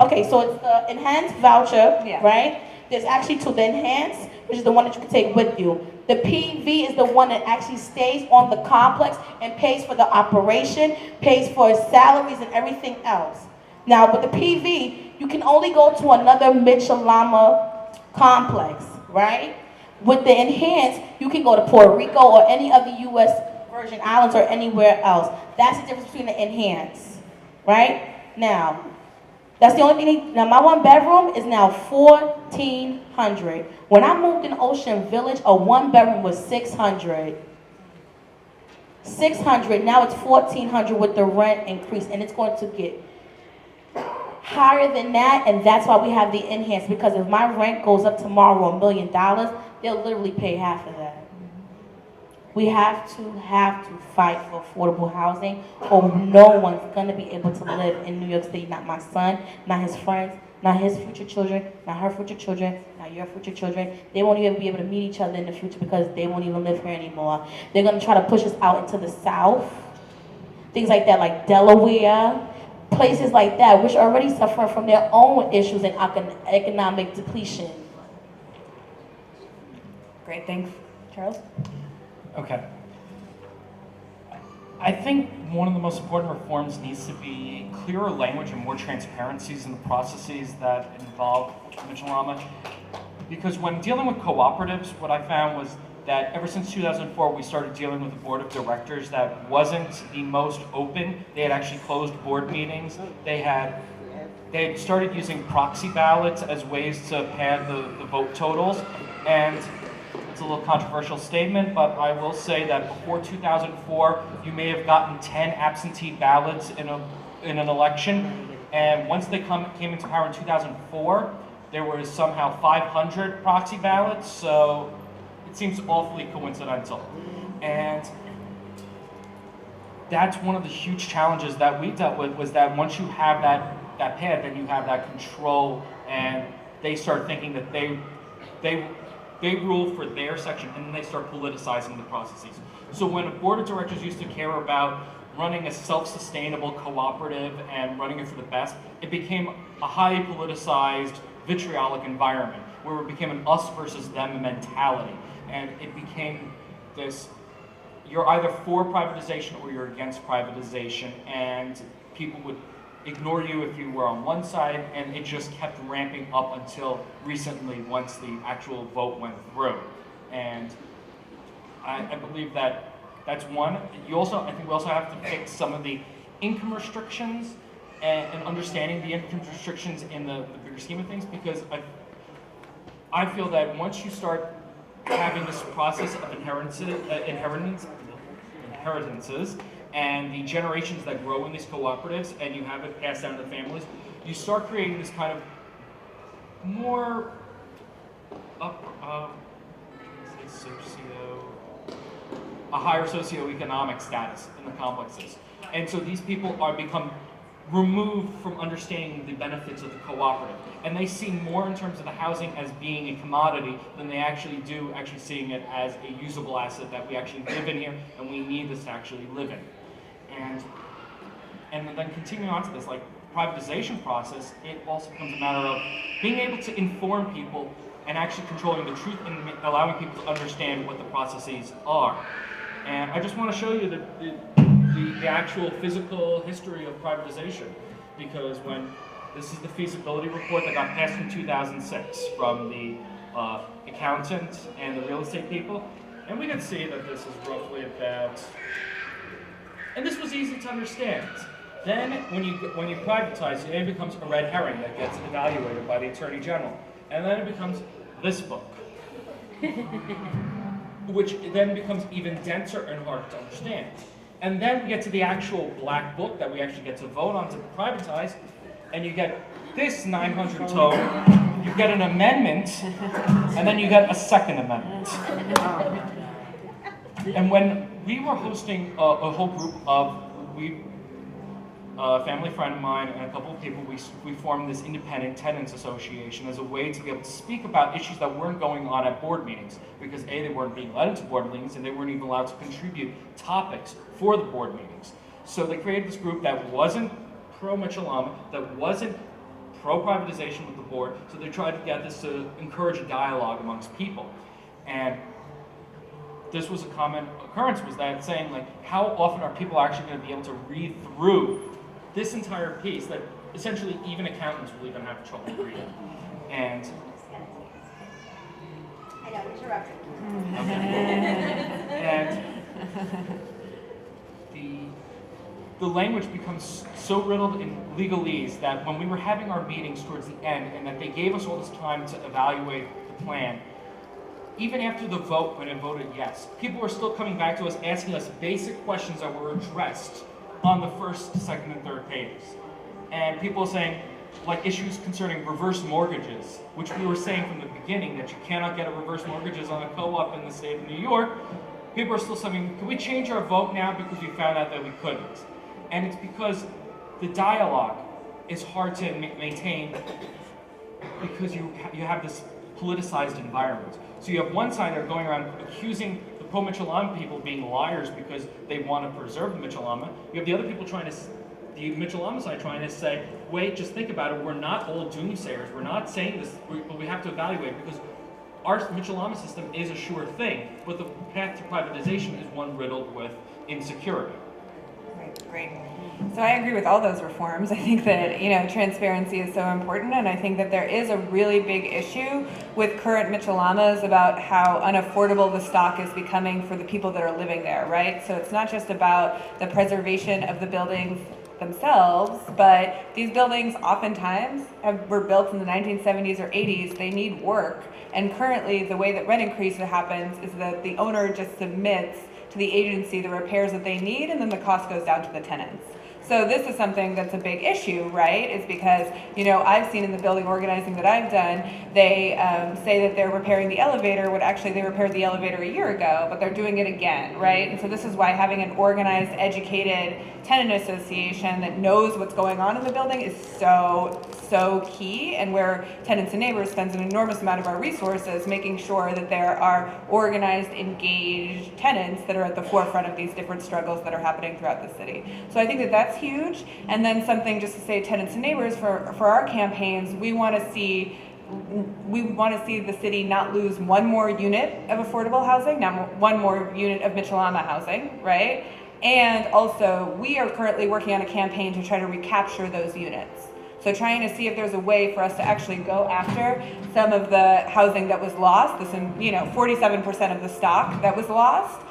okay, so it's the enhanced voucher, yeah, right? There's actually two, the enhanced, which is the one that you can take with you. The PV is the one that actually stays on the complex and pays for the operation, pays for salaries and everything else. Now, with the PV, you can only go to another Mitchell Lama complex, right? With the enhanced, you can go to Puerto Rico or any other U.S. Virgin Islands or anywhere else. That's the difference between the enhanced, right? Now, that's the only thing. Now, my one bedroom is now $1,400. When I moved in Ocean Village, a one bedroom was $600. $600. Now it's $1,400 with the rent increase, and it's going to get higher than that. And that's why we have the enhanced, because if my rent goes up tomorrow $1 million, they'll literally pay half of that. We have to fight for affordable housing, or no one's gonna be able to live in New York City. Not my son, not his friends, not his future children, not her future children, not your future children. They won't even be able to meet each other in the future because they won't even live here anymore. They're gonna try to push us out into the South. Things like that, like Delaware, places like that, which are already suffering from their own issues and economic depletion. Great, thanks. Charles? Okay. I think one of the most important reforms needs to be clearer language and more transparencies in the processes that involve Mitchell Lama. Because when dealing with cooperatives, what I found was that ever since 2004, we started dealing with a board of directors that wasn't the most open. They had actually closed board meetings. They had started using proxy ballots as ways to pad the vote totals. And it's a little controversial statement, but I will say that before 2004, you may have gotten 10 absentee ballots in an election, and once they came into power in 2004, there was somehow 500 proxy ballots, so it seems awfully coincidental. And that's one of the huge challenges that we dealt with, was that once you have that pad, then you have that control, and they start thinking that they rule for their section, and then they start politicizing the processes. So when a board of directors used to care about running a self-sustainable cooperative and running it for the best, it became a highly politicized, vitriolic environment where it became an us versus them mentality. And it became this, you're either for privatization or you're against privatization, and people would ignore you if you were on one side, and it just kept ramping up until recently once the actual vote went through. And I believe that that's one. I think we also have to fix some of the income restrictions and understanding the income restrictions in the bigger scheme of things, because I feel that once you start having this process of inheritances and the generations that grow in these cooperatives, and you have it passed down to families, you start creating this kind of more a higher socioeconomic status in the complexes. And so these people become removed from understanding the benefits of the cooperative. And they see more in terms of the housing as being a commodity than they actually do seeing it as a usable asset that we actually live in here and we need this to actually live in. And then continuing on to this privatization process, it also becomes a matter of being able to inform people and actually controlling the truth and allowing people to understand what the processes are. And I just want to show you the actual physical history of privatization, because this is the feasibility report that got passed in 2006 from the accountant and the real estate people, and we can see that this is roughly about, and this was easy to understand. Then when you privatize, it becomes a red herring that gets evaluated by the Attorney General, and then it becomes this book, which then becomes even denser and harder to understand. And then we get to the actual black book that we actually get to vote on to privatize, and you get this 900 tome, you get an amendment, and then you get a second amendment. And when we were hosting a whole group of, a family friend of mine and a couple of people, we formed this independent tenants association as a way to be able to speak about issues that weren't going on at board meetings, because A, they weren't being led into board meetings, and they weren't even allowed to contribute topics for the board meetings. So they created this group that wasn't pro-Mitchell Lama, that wasn't pro-privatization with the board, so they tried to get this to encourage a dialogue amongst people. And this was a common occurrence, was that saying, how often are people actually going to be able to read through this entire piece that essentially even accountants will even have trouble reading. And I got interrupted. And the language becomes so riddled in legalese that when we were having our meetings towards the end, and that they gave us all this time to evaluate the plan, even after the vote, when it voted yes, people were still coming back to us asking us basic questions that were addressed on the first, second, and third pages. And people saying, issues concerning reverse mortgages, which we were saying from the beginning that you cannot get a reverse mortgages on a co-op in the state of New York. People are still saying, can we change our vote now because we found out that we couldn't? And it's because the dialogue is hard to maintain, because you have this politicized environment. So you have one side that are going around accusing the pro-Mitchell Lama people of being liars because they want to preserve the Mitchell Lama. You have the other people the Mitchell Lama side trying to say, wait, just think about it, we're not all doomsayers, we're not saying this, but we have to evaluate, because our Mitchell Lama system is a sure thing, but the path to privatization is one riddled with insecurity. Great. So I agree with all those reforms. I think that, transparency is so important, and I think that there is a really big issue with current Mitchell Lamas about how unaffordable the stock is becoming for the people that are living there, right? So it's not just about the preservation of the buildings themselves, but these buildings oftentimes were built in the 1970s or 80s. They need work, and currently the way that rent increase happens is that the owner just submits to the agency the repairs that they need, and then the cost goes down to the tenants. So this is something that's a big issue, right? Is because, I've seen in the building organizing that I've done, they say that they're repairing the elevator when actually they repaired the elevator a year ago, but they're doing it again, right? And so this is why having an organized, educated tenant association that knows what's going on in the building is so key, and where Tenants and Neighbors spends an enormous amount of our resources making sure that there are organized, engaged tenants that are at the forefront of these different struggles that are happening throughout the city. So I think that that's huge. And then something just to say, Tenants and Neighbors, for our campaigns, we want to see the city not lose one more unit of affordable housing, not one more unit of Mitchell Lama housing, right? And also, we are currently working on a campaign to try to recapture those units. So trying to see if there's a way for us to actually go after some of the housing that was lost, 47% of the stock that was lost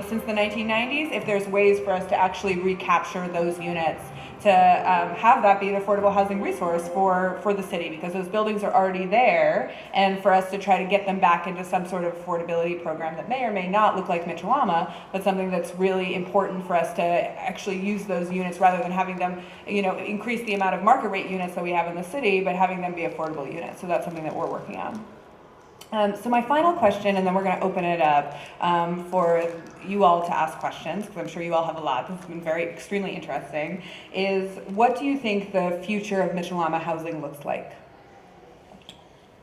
since the 1990s, if there's ways for us to actually recapture those units to have that be an affordable housing resource for the city, because those buildings are already there, and for us to try to get them back into some sort of affordability program that may or may not look like Mitchell Lama, but something that's really important for us to actually use those units rather than having them, increase the amount of market rate units that we have in the city, but having them be affordable units. So that's something that we're working on. So my final question, and then we're going to open it up for you all to ask questions, because I'm sure you all have a lot. This has been extremely interesting, is what do you think the future of Mitchell Lama housing looks like?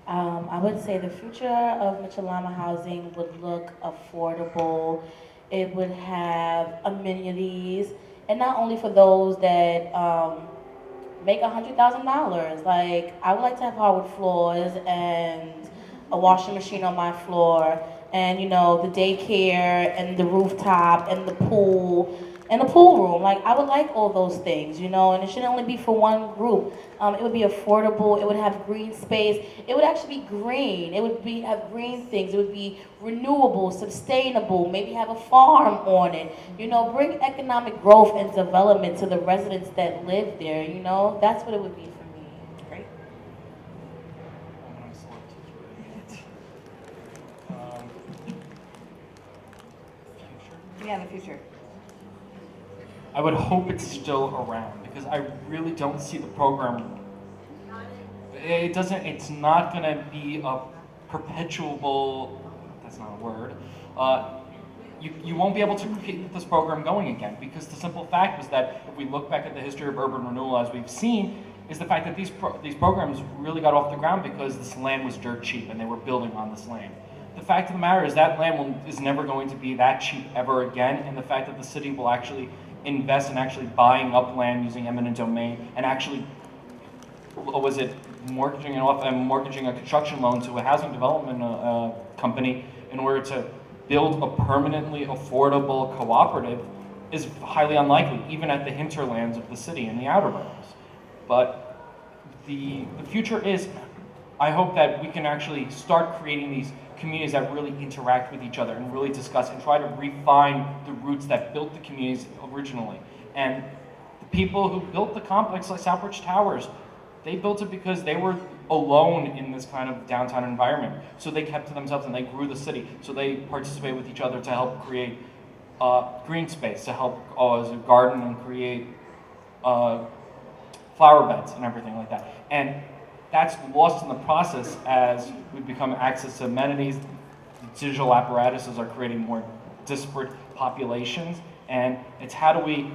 I would say the future of Mitchell Lama housing would look affordable. It would have amenities, and not only for those that make $100,000. Like, I would like to have hardwood floors and a washing machine on my floor, and the daycare and the rooftop and the pool room. Like, I would like all those things, and it shouldn't only be for one group. It would be affordable. It would have green space. It would actually be green. It would have green things. It would be renewable, sustainable. Maybe have a farm on it. Bring economic growth and development to the residents that live there. That's what it would be for me. Great. Yeah, in the future. I would hope it's still around, because I really don't see the program. It's not going to be a perpetual, that's not a word. You won't be able to keep this program going again, because the simple fact was that if we look back at the history of urban renewal, as we've seen, is the fact that these programs really got off the ground because this land was dirt cheap and they were building on this land. The fact of the matter is that land is never going to be that cheap ever again, and the fact that the city will actually invest in actually buying up land using eminent domain and actually, mortgaging it off and mortgaging a construction loan to a housing development company in order to build a permanently affordable cooperative is highly unlikely, even at the hinterlands of the city and the outer boroughs. But the future is, I hope that we can actually start creating these communities that really interact with each other and really discuss and try to refine the roots that built the communities originally. And the people who built the complex like Southbridge Towers, they built it because they were alone in this kind of downtown environment. So they kept to themselves and they grew the city. So they participate with each other to help create green space, to help as a garden and create flower beds and everything like that. And that's lost in the process as we become access to amenities. Digital apparatuses are creating more disparate populations, and it's how do we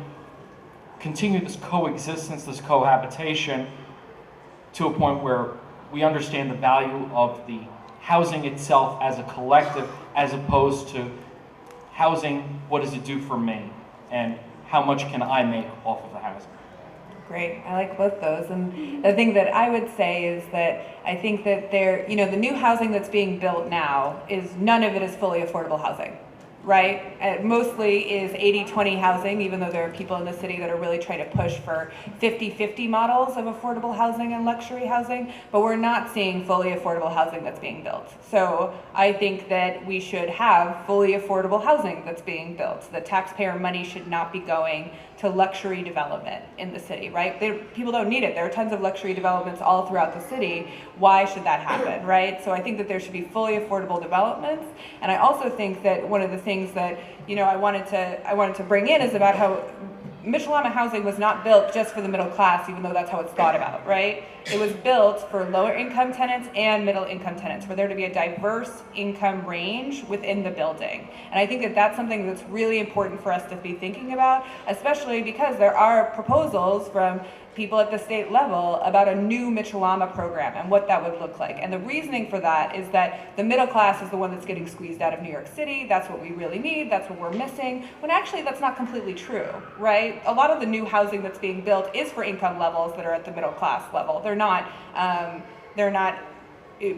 continue this coexistence, this cohabitation, to a point where we understand the value of the housing itself as a collective, as opposed to housing, what does it do for me, and how much can I make off of the housing. Great, I like both those. And the thing that I would say is that I think that the new housing that's being built now none of it is fully affordable housing, right? It mostly is 80-20 housing, even though there are people in the city that are really trying to push for 50-50 models of affordable housing and luxury housing, but we're not seeing fully affordable housing that's being built. So I think that we should have fully affordable housing that's being built. The taxpayer money should not be going to luxury development in the city, right? People don't need it. There are tons of luxury developments all throughout the city. Why should that happen, right? So I think that there should be fully affordable developments. And I also think that one of the things that, I wanted to bring in is about how Mitchell Lama housing was not built just for the middle class, even though that's how it's thought about, right? It was built for lower income tenants and middle income tenants, for there to be a diverse income range within the building. And I think that that's something that's really important for us to be thinking about, especially because there are proposals from people at the state level about a new Mitchell Lama program and what that would look like. And the reasoning for that is that the middle class is the one that's getting squeezed out of New York City. That's what we really need. That's what we're missing. When actually that's not completely true, right? A lot of the new housing that's being built is for income levels that are at the middle class level. They're not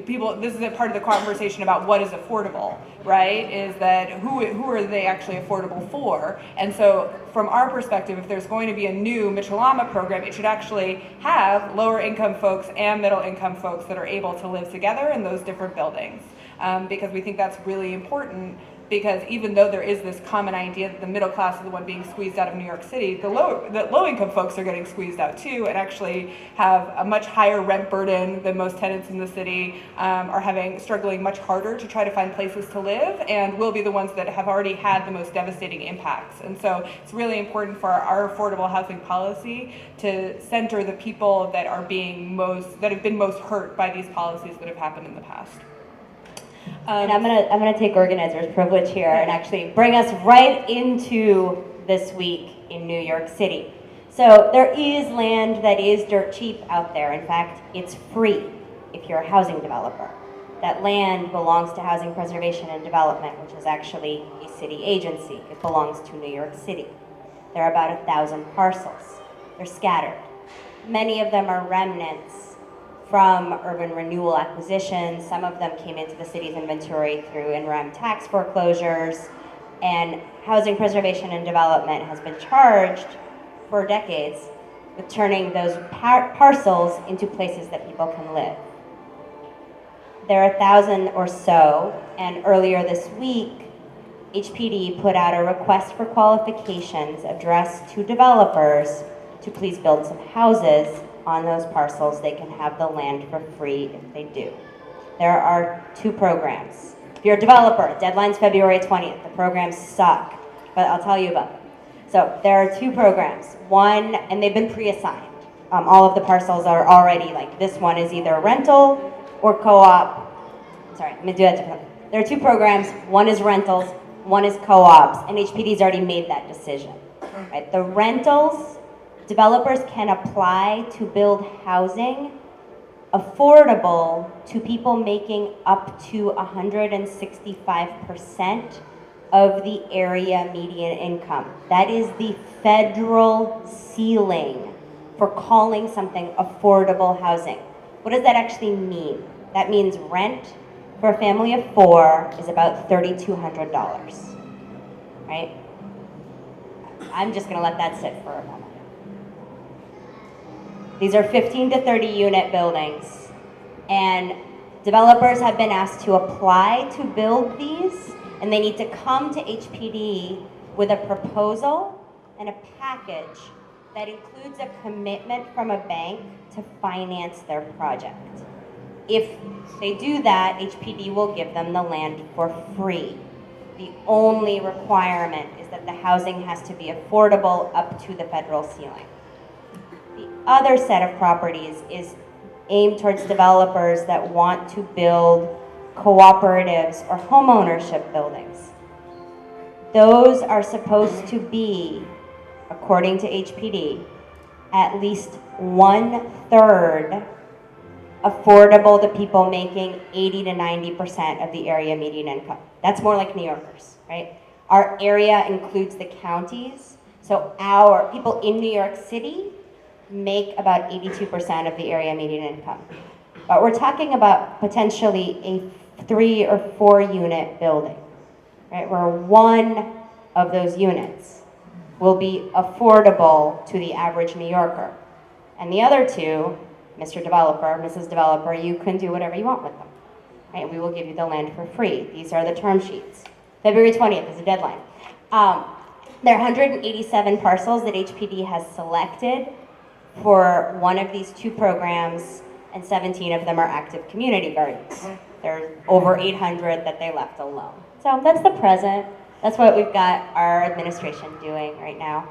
people, this is a part of the conversation about what is affordable, right? Is that who are they actually affordable for? And so from our perspective, if there's going to be a new Mitchell Lama program, it should actually have lower income folks and middle income folks that are able to live together in those different buildings. Because we think that's really important Because even though there is this common idea that the middle class is the one being squeezed out of New York City, the low-income folks are getting squeezed out too, and actually have a much higher rent burden than most tenants in the city, are struggling much harder to try to find places to live, and will be the ones that have already had the most devastating impacts. And so it's really important for our affordable housing policy to center the people that have been most hurt by these policies that have happened in the past. And I'm gonna take organizer's privilege here and actually bring us right into this week in New York City. So there is land that is dirt cheap out there. In fact, it's free if you're a housing developer. That land belongs to Housing Preservation and Development, which is actually a city agency. It belongs to New York City. There are about 1,000 parcels. They're scattered. Many of them are remnants from urban renewal acquisitions. Some of them came into the city's inventory through in-rem tax foreclosures, and Housing Preservation and Development has been charged for decades with turning those parcels into places that people can live. There are 1,000 or so, and earlier this week, HPD put out a request for qualifications addressed to developers to please build some houses on those parcels. They can have the land for free if they do. There are 2 programs. If you're a developer, deadline's February 20th. The programs suck, but I'll tell you about them. So there are 2 programs. One, and they've been pre-assigned. All of the parcels are already, like, this one is either rental or co-op. Sorry, let me do that differently. There are 2 programs. One is rentals, one is co-ops, and HPD's already made that decision. Right? The rentals, developers can apply to build housing affordable to people making up to 165% of the area median income. That is the federal ceiling for calling something affordable housing. What does that actually mean? That means rent for a family of 4 is about $3,200, right? I'm just gonna let that sit for a moment. These are 15 to 30 unit buildings, and developers have been asked to apply to build these, and they need to come to HPD with a proposal and a package that includes a commitment from a bank to finance their project. If they do that, HPD will give them the land for free. The only requirement is that the housing has to be affordable up to the federal ceiling. The other set of properties is aimed towards developers that want to build cooperatives or homeownership buildings. Those are supposed to be, according to HPD, at least 1/3 affordable to people making 80 to 90% of the area median income. That's more like New Yorkers, right? Our area includes the counties, so our people in New York City make about 82% of the area median income. But we're talking about potentially a 3 or 4 unit building, right? Where one of those units will be affordable to the average New Yorker. And the other 2, Mr. Developer, Mrs. Developer, you can do whatever you want with them, right? We will give you the land for free. These are the term sheets. February 20th is the deadline. There are 187 parcels that HPD has selected for one of these 2 programs, and 17 of them are active community gardens. There's over 800 that they left alone. So that's the present. That's what we've got our administration doing right now.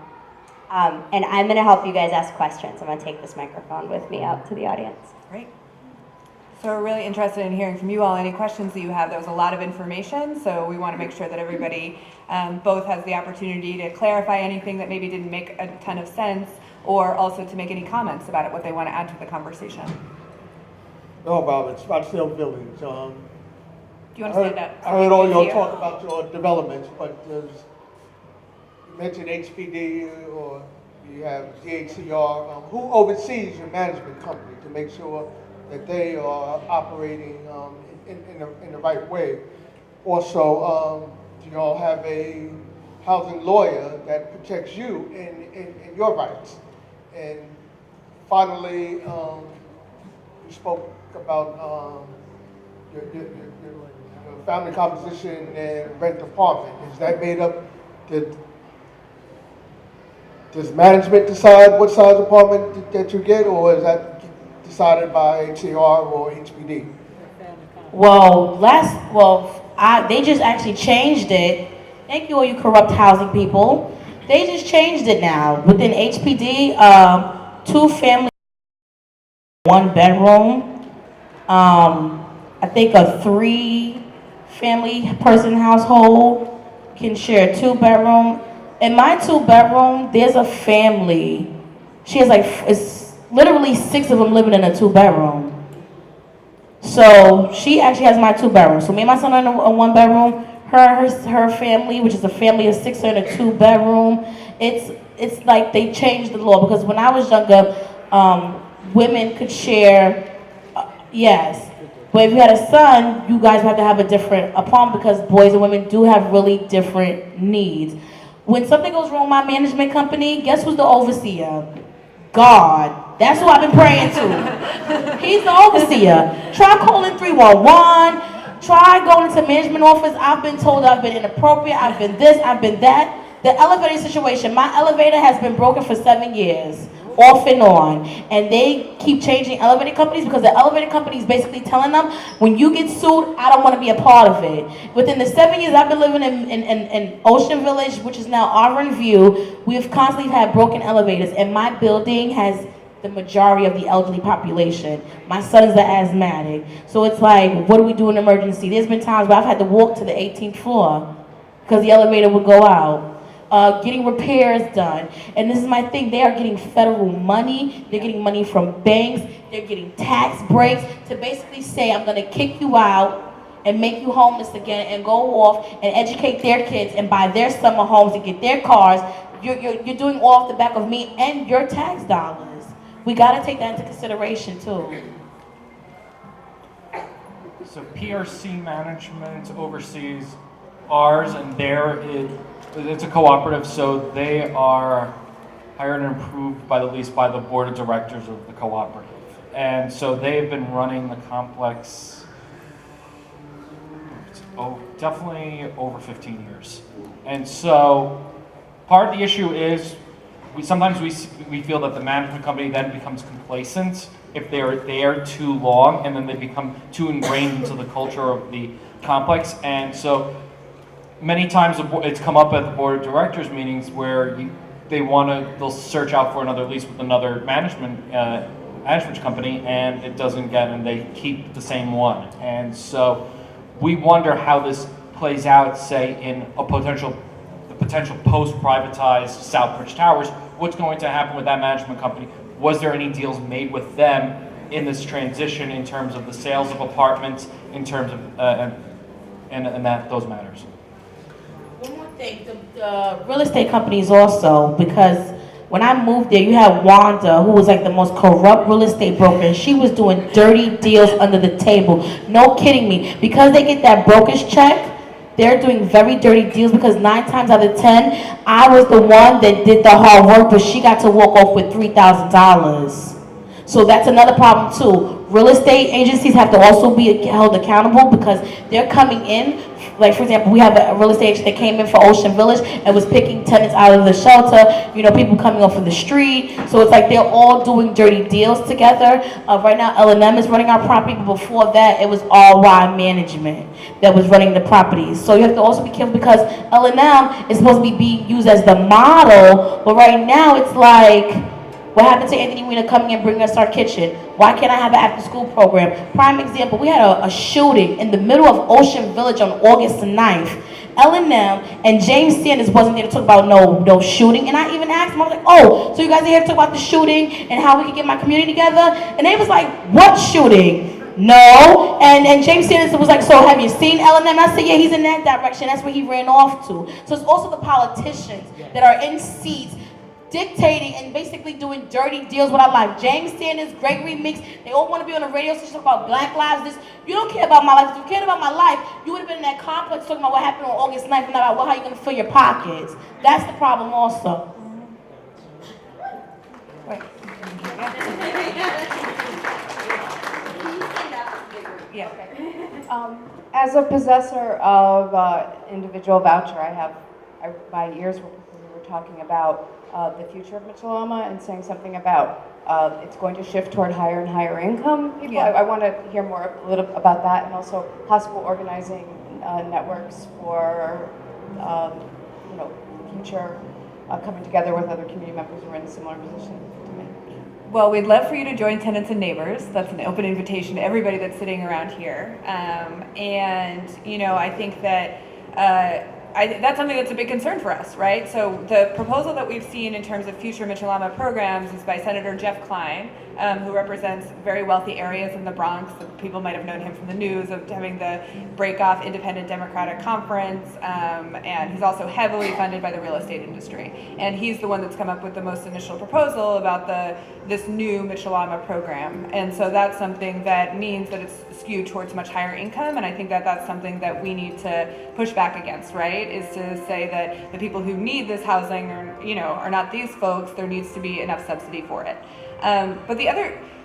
And I'm gonna help you guys ask questions. I'm gonna take this microphone with me out to the audience. Great. So we're really interested in hearing from you all. Any questions that you have? There was a lot of information, so we want to make sure that everybody both has the opportunity to clarify anything that maybe didn't make a ton of sense, or also to make any comments about it, what they want to add to the conversation. No, Bob, it's about still buildings. Do you want to stand up? I heard all your talk about your developments, but you mentioned HPD or you have DHCR. Who oversees your management company to make sure that they are operating in the right way? Also, do you all have a housing lawyer that protects you in your rights? And finally, you spoke about your family composition and rent apartment? Is that made up, does management decide what size apartment that you get, or is that decided by HCR or HPD? They just actually changed it. Thank you, all you corrupt housing people. They just changed it now. Within HPD, 2 family, 1 bedroom. I think a 3 family person household can share 2 bedroom. In my 2 bedroom, there's a family. She has it's literally 6 of them living in a 2 bedroom. So she actually has my 2 bedrooms. So me and my son are in a 1 bedroom. Her family, which is a family of 6, are in a 2 bedroom. It's like they changed the law, because when I was younger, women could share. Yes. But if you had a son, you guys have to have a different apartment, because boys and women do have really different needs. When something goes wrong with my management company, guess who's the overseer? God. That's who I've been praying to. He's the overseer. Try calling 311. Try going to management office. I've been told I've been inappropriate. I've been this. I've been that. The elevator situation. My elevator has been broken for 7 years. Off and on, and they keep changing elevator companies, because the elevator company is basically telling them, when you get sued, I don't want to be a part of it. Within the 7 years I've been living in Ocean Village, which is now Auburn View, we've constantly had broken elevators, and my building has the majority of the elderly population. My son is an asthmatic, so it's like, what do we do in emergency? There's been times where I've had to walk to the 18th floor because the elevator would go out. Getting repairs done. And this is my thing, they are getting federal money, they're getting money from banks, they're getting tax breaks to basically say, I'm gonna kick you out and make you homeless again, and go off and educate their kids and buy their summer homes and get their cars. You're doing all off the back of me and your tax dollars. We gotta take that into consideration too. So PRC management oversees ours, and it's a cooperative, so they are hired and approved by the lease by the board of directors of the cooperative. And so they've been running the complex, definitely over 15 years. And so part of the issue is sometimes we feel that the management company then becomes complacent if they're there too long, and then they become too ingrained into the culture of the complex. And so many times it's come up at the board of directors meetings where they'll search out for another lease with another management company, and it doesn't get, and they keep the same one. And so we wonder how this plays out, say, in the potential post-privatized Southbridge Towers. What's going to happen with that management company? Was there any deals made with them in this transition in terms of the sales of apartments, in terms of those matters? One more thing, the real estate companies also, because when I moved there, you had Wanda, who was like the most corrupt real estate broker, and she was doing dirty deals under the table. No kidding me. Because they get that broker's check, they're doing very dirty deals, because 9 times out of 10, I was the one that did the hard work, but she got to walk off with $3,000. So that's another problem too. Real estate agencies have to also be held accountable, because they're coming in. Like, for example, we have a real estate agent that came in for Ocean Village and was picking tenants out of the shelter, people coming off of the street. So it's like they're all doing dirty deals together. Right now, L&M is running our property, but before that, it was RY Management that was running the properties. So you have to also be careful, because L&M is supposed to be being used as the model, but right now it's like, what happened to Anthony Weiner coming and bringing us our kitchen? Why can't I have an after-school program? Prime example, we had a shooting in the middle of Ocean Village on August 9th. L&M and James Sanders wasn't there to talk about no shooting. And I even asked them, I was like, oh, so you guys are here to talk about the shooting and how we can get my community together? And they was like, what shooting? No. And James Sanders was like, so have you seen L&M? And I said, yeah, he's in that direction. That's where he ran off to. So it's also the politicians that are in seats dictating and basically doing dirty deals with our life. James Sanders, Gregory Meeks, they all want to be on a radio station about Black Lives. You don't care about my life. If you cared about my life, you would have been in that complex talking about what happened on August 9th and about how you're going to fill your pockets. That's the problem also. Right. Yeah. As a possessor of individual voucher, my ears were when we were talking about the future of Mitchell Lama and saying something about it's going to shift toward higher and higher income people. Yeah. I want to hear a little about that, and also possible organizing networks for future coming together with other community members who are in a similar position to me. Well, we'd love for you to join Tenants and Neighbors. That's an open invitation to everybody that's sitting around here. And I think that that's something that's a big concern for us, right? So the proposal that we've seen in terms of future Mitchell Lama programs is by Senator Jeff Klein, who represents very wealthy areas in the Bronx. People might have known him from the news of having the Break-Off Independent Democratic Conference, and he's also heavily funded by the real estate industry. And he's the one that's come up with the most initial proposal about this new Mitchell Lama program. And so that's something that means that it's skewed towards much higher income, and I think that that's something that we need to push back against, right? Is to say that the people who need this housing are not these folks. There needs to be enough subsidy for it.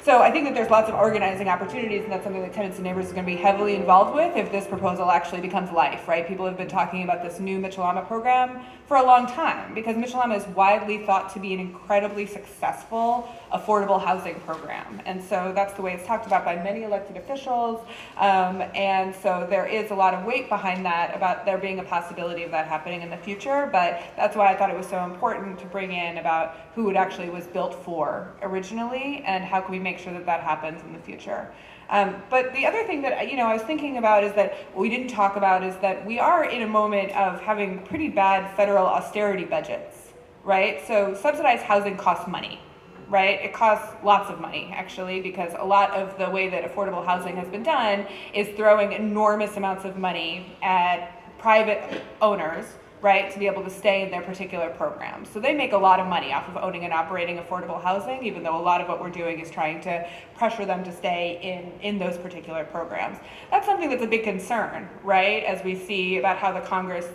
So I think that there's lots of organizing opportunities, and that's something that Tenants and Neighbors is going to be heavily involved with if this proposal actually becomes life, right? People have been talking about this new Mitchell Lama program for a long time because Mitchell Lama is widely thought to be an incredibly successful, affordable housing program. And so that's the way it's talked about by many elected officials. And so there is a lot of weight behind that about there being a possibility of that happening in the future. But that's why I thought it was so important to bring in about who it actually was built for originally and how can we make sure that that happens in the future. But the other thing that I was thinking about is that what we didn't talk about is that we are in a moment of having pretty bad federal austerity budgets, right? So subsidized housing costs money, right? It costs lots of money, actually, because a lot of the way that affordable housing has been done is throwing enormous amounts of money at private owners, right, to be able to stay in their particular programs. So they make a lot of money off of owning and operating affordable housing, even though a lot of what we're doing is trying to pressure them to stay in those particular programs. That's something that's a big concern, right, as we see about how the Congress,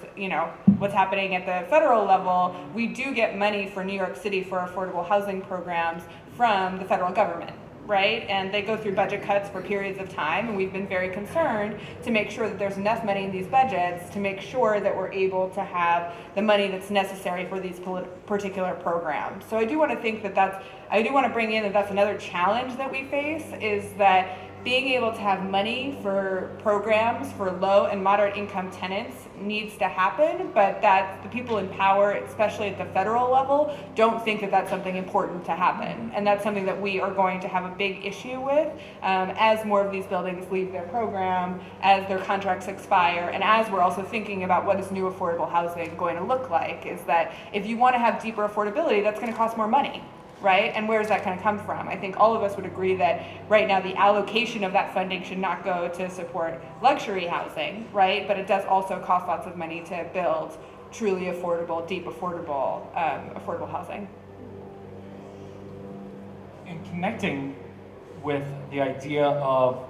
what's happening at the federal level. We do get money for New York City for affordable housing programs from the federal government, right? And they go through budget cuts for periods of time, and we've been very concerned to make sure that there's enough money in these budgets to make sure that we're able to have the money that's necessary for these particular programs. So I do want to think that I do want to bring in that that's another challenge that we face, is that being able to have money for programs for low and moderate income tenants needs to happen, but that the people in power, especially at the federal level, don't think that that's something important to happen. And that's something that we are going to have a big issue with as more of these buildings leave their program, as their contracts expire, and as we're also thinking about what is new affordable housing going to look like, is that if you want to have deeper affordability, that's going to cost more money. Right? And where is that going to come from? I think all of us would agree that right now the allocation of that funding should not go to support luxury housing, right? But it does also cost lots of money to build truly affordable, deep affordable housing. In connecting with the idea of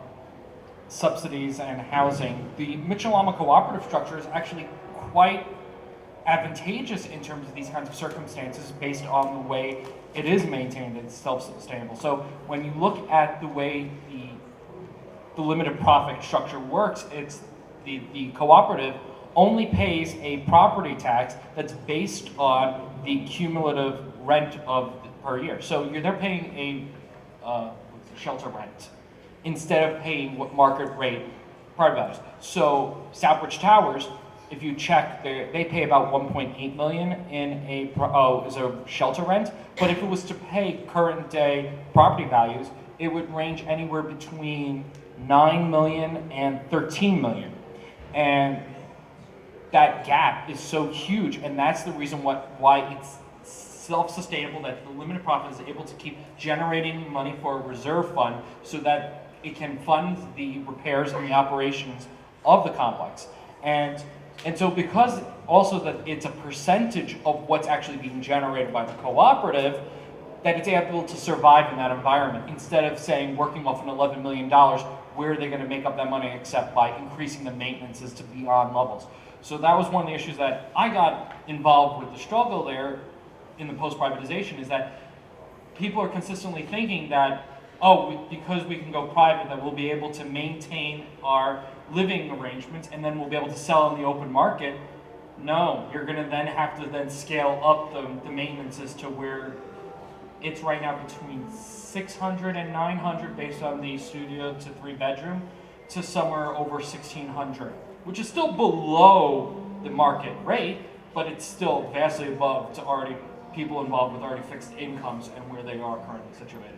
subsidies and housing, the Mitchell Lama cooperative structure is actually quite advantageous in terms of these kinds of circumstances based on the way it is maintained and self-sustainable. So when you look at the way the limited profit structure works, it's the cooperative only pays a property tax that's based on the cumulative rent per year. So they're paying a shelter rent instead of paying what market rate property values. So Southbridge Towers, if you check, they pay about 1.8 million as a shelter rent. But if it was to pay current day property values, it would range anywhere between 9 million and 13 million. And that gap is so huge, and that's the reason why it's self-sustainable, that the limited profit is able to keep generating money for a reserve fund so that it can fund the repairs and the operations of the complex. And so because also that it's a percentage of what's actually being generated by the cooperative, that it's able to survive in that environment. Instead of saying, working off an $11 million, where are they going to make up that money except by increasing the maintenances to beyond levels? So that was one of the issues that I got involved with the struggle there in the post-privatization, is that people are consistently thinking that because we can go private, that we'll be able to maintain our living arrangements and then we'll be able to sell in the open market. No, you're gonna then have to then scale up the maintenances to where it's right now between 600 and 900 based on the studio to 3-bedroom to somewhere over 1,600, which is still below the market rate, but it's still vastly above to already people involved with already fixed incomes and where they are currently situated.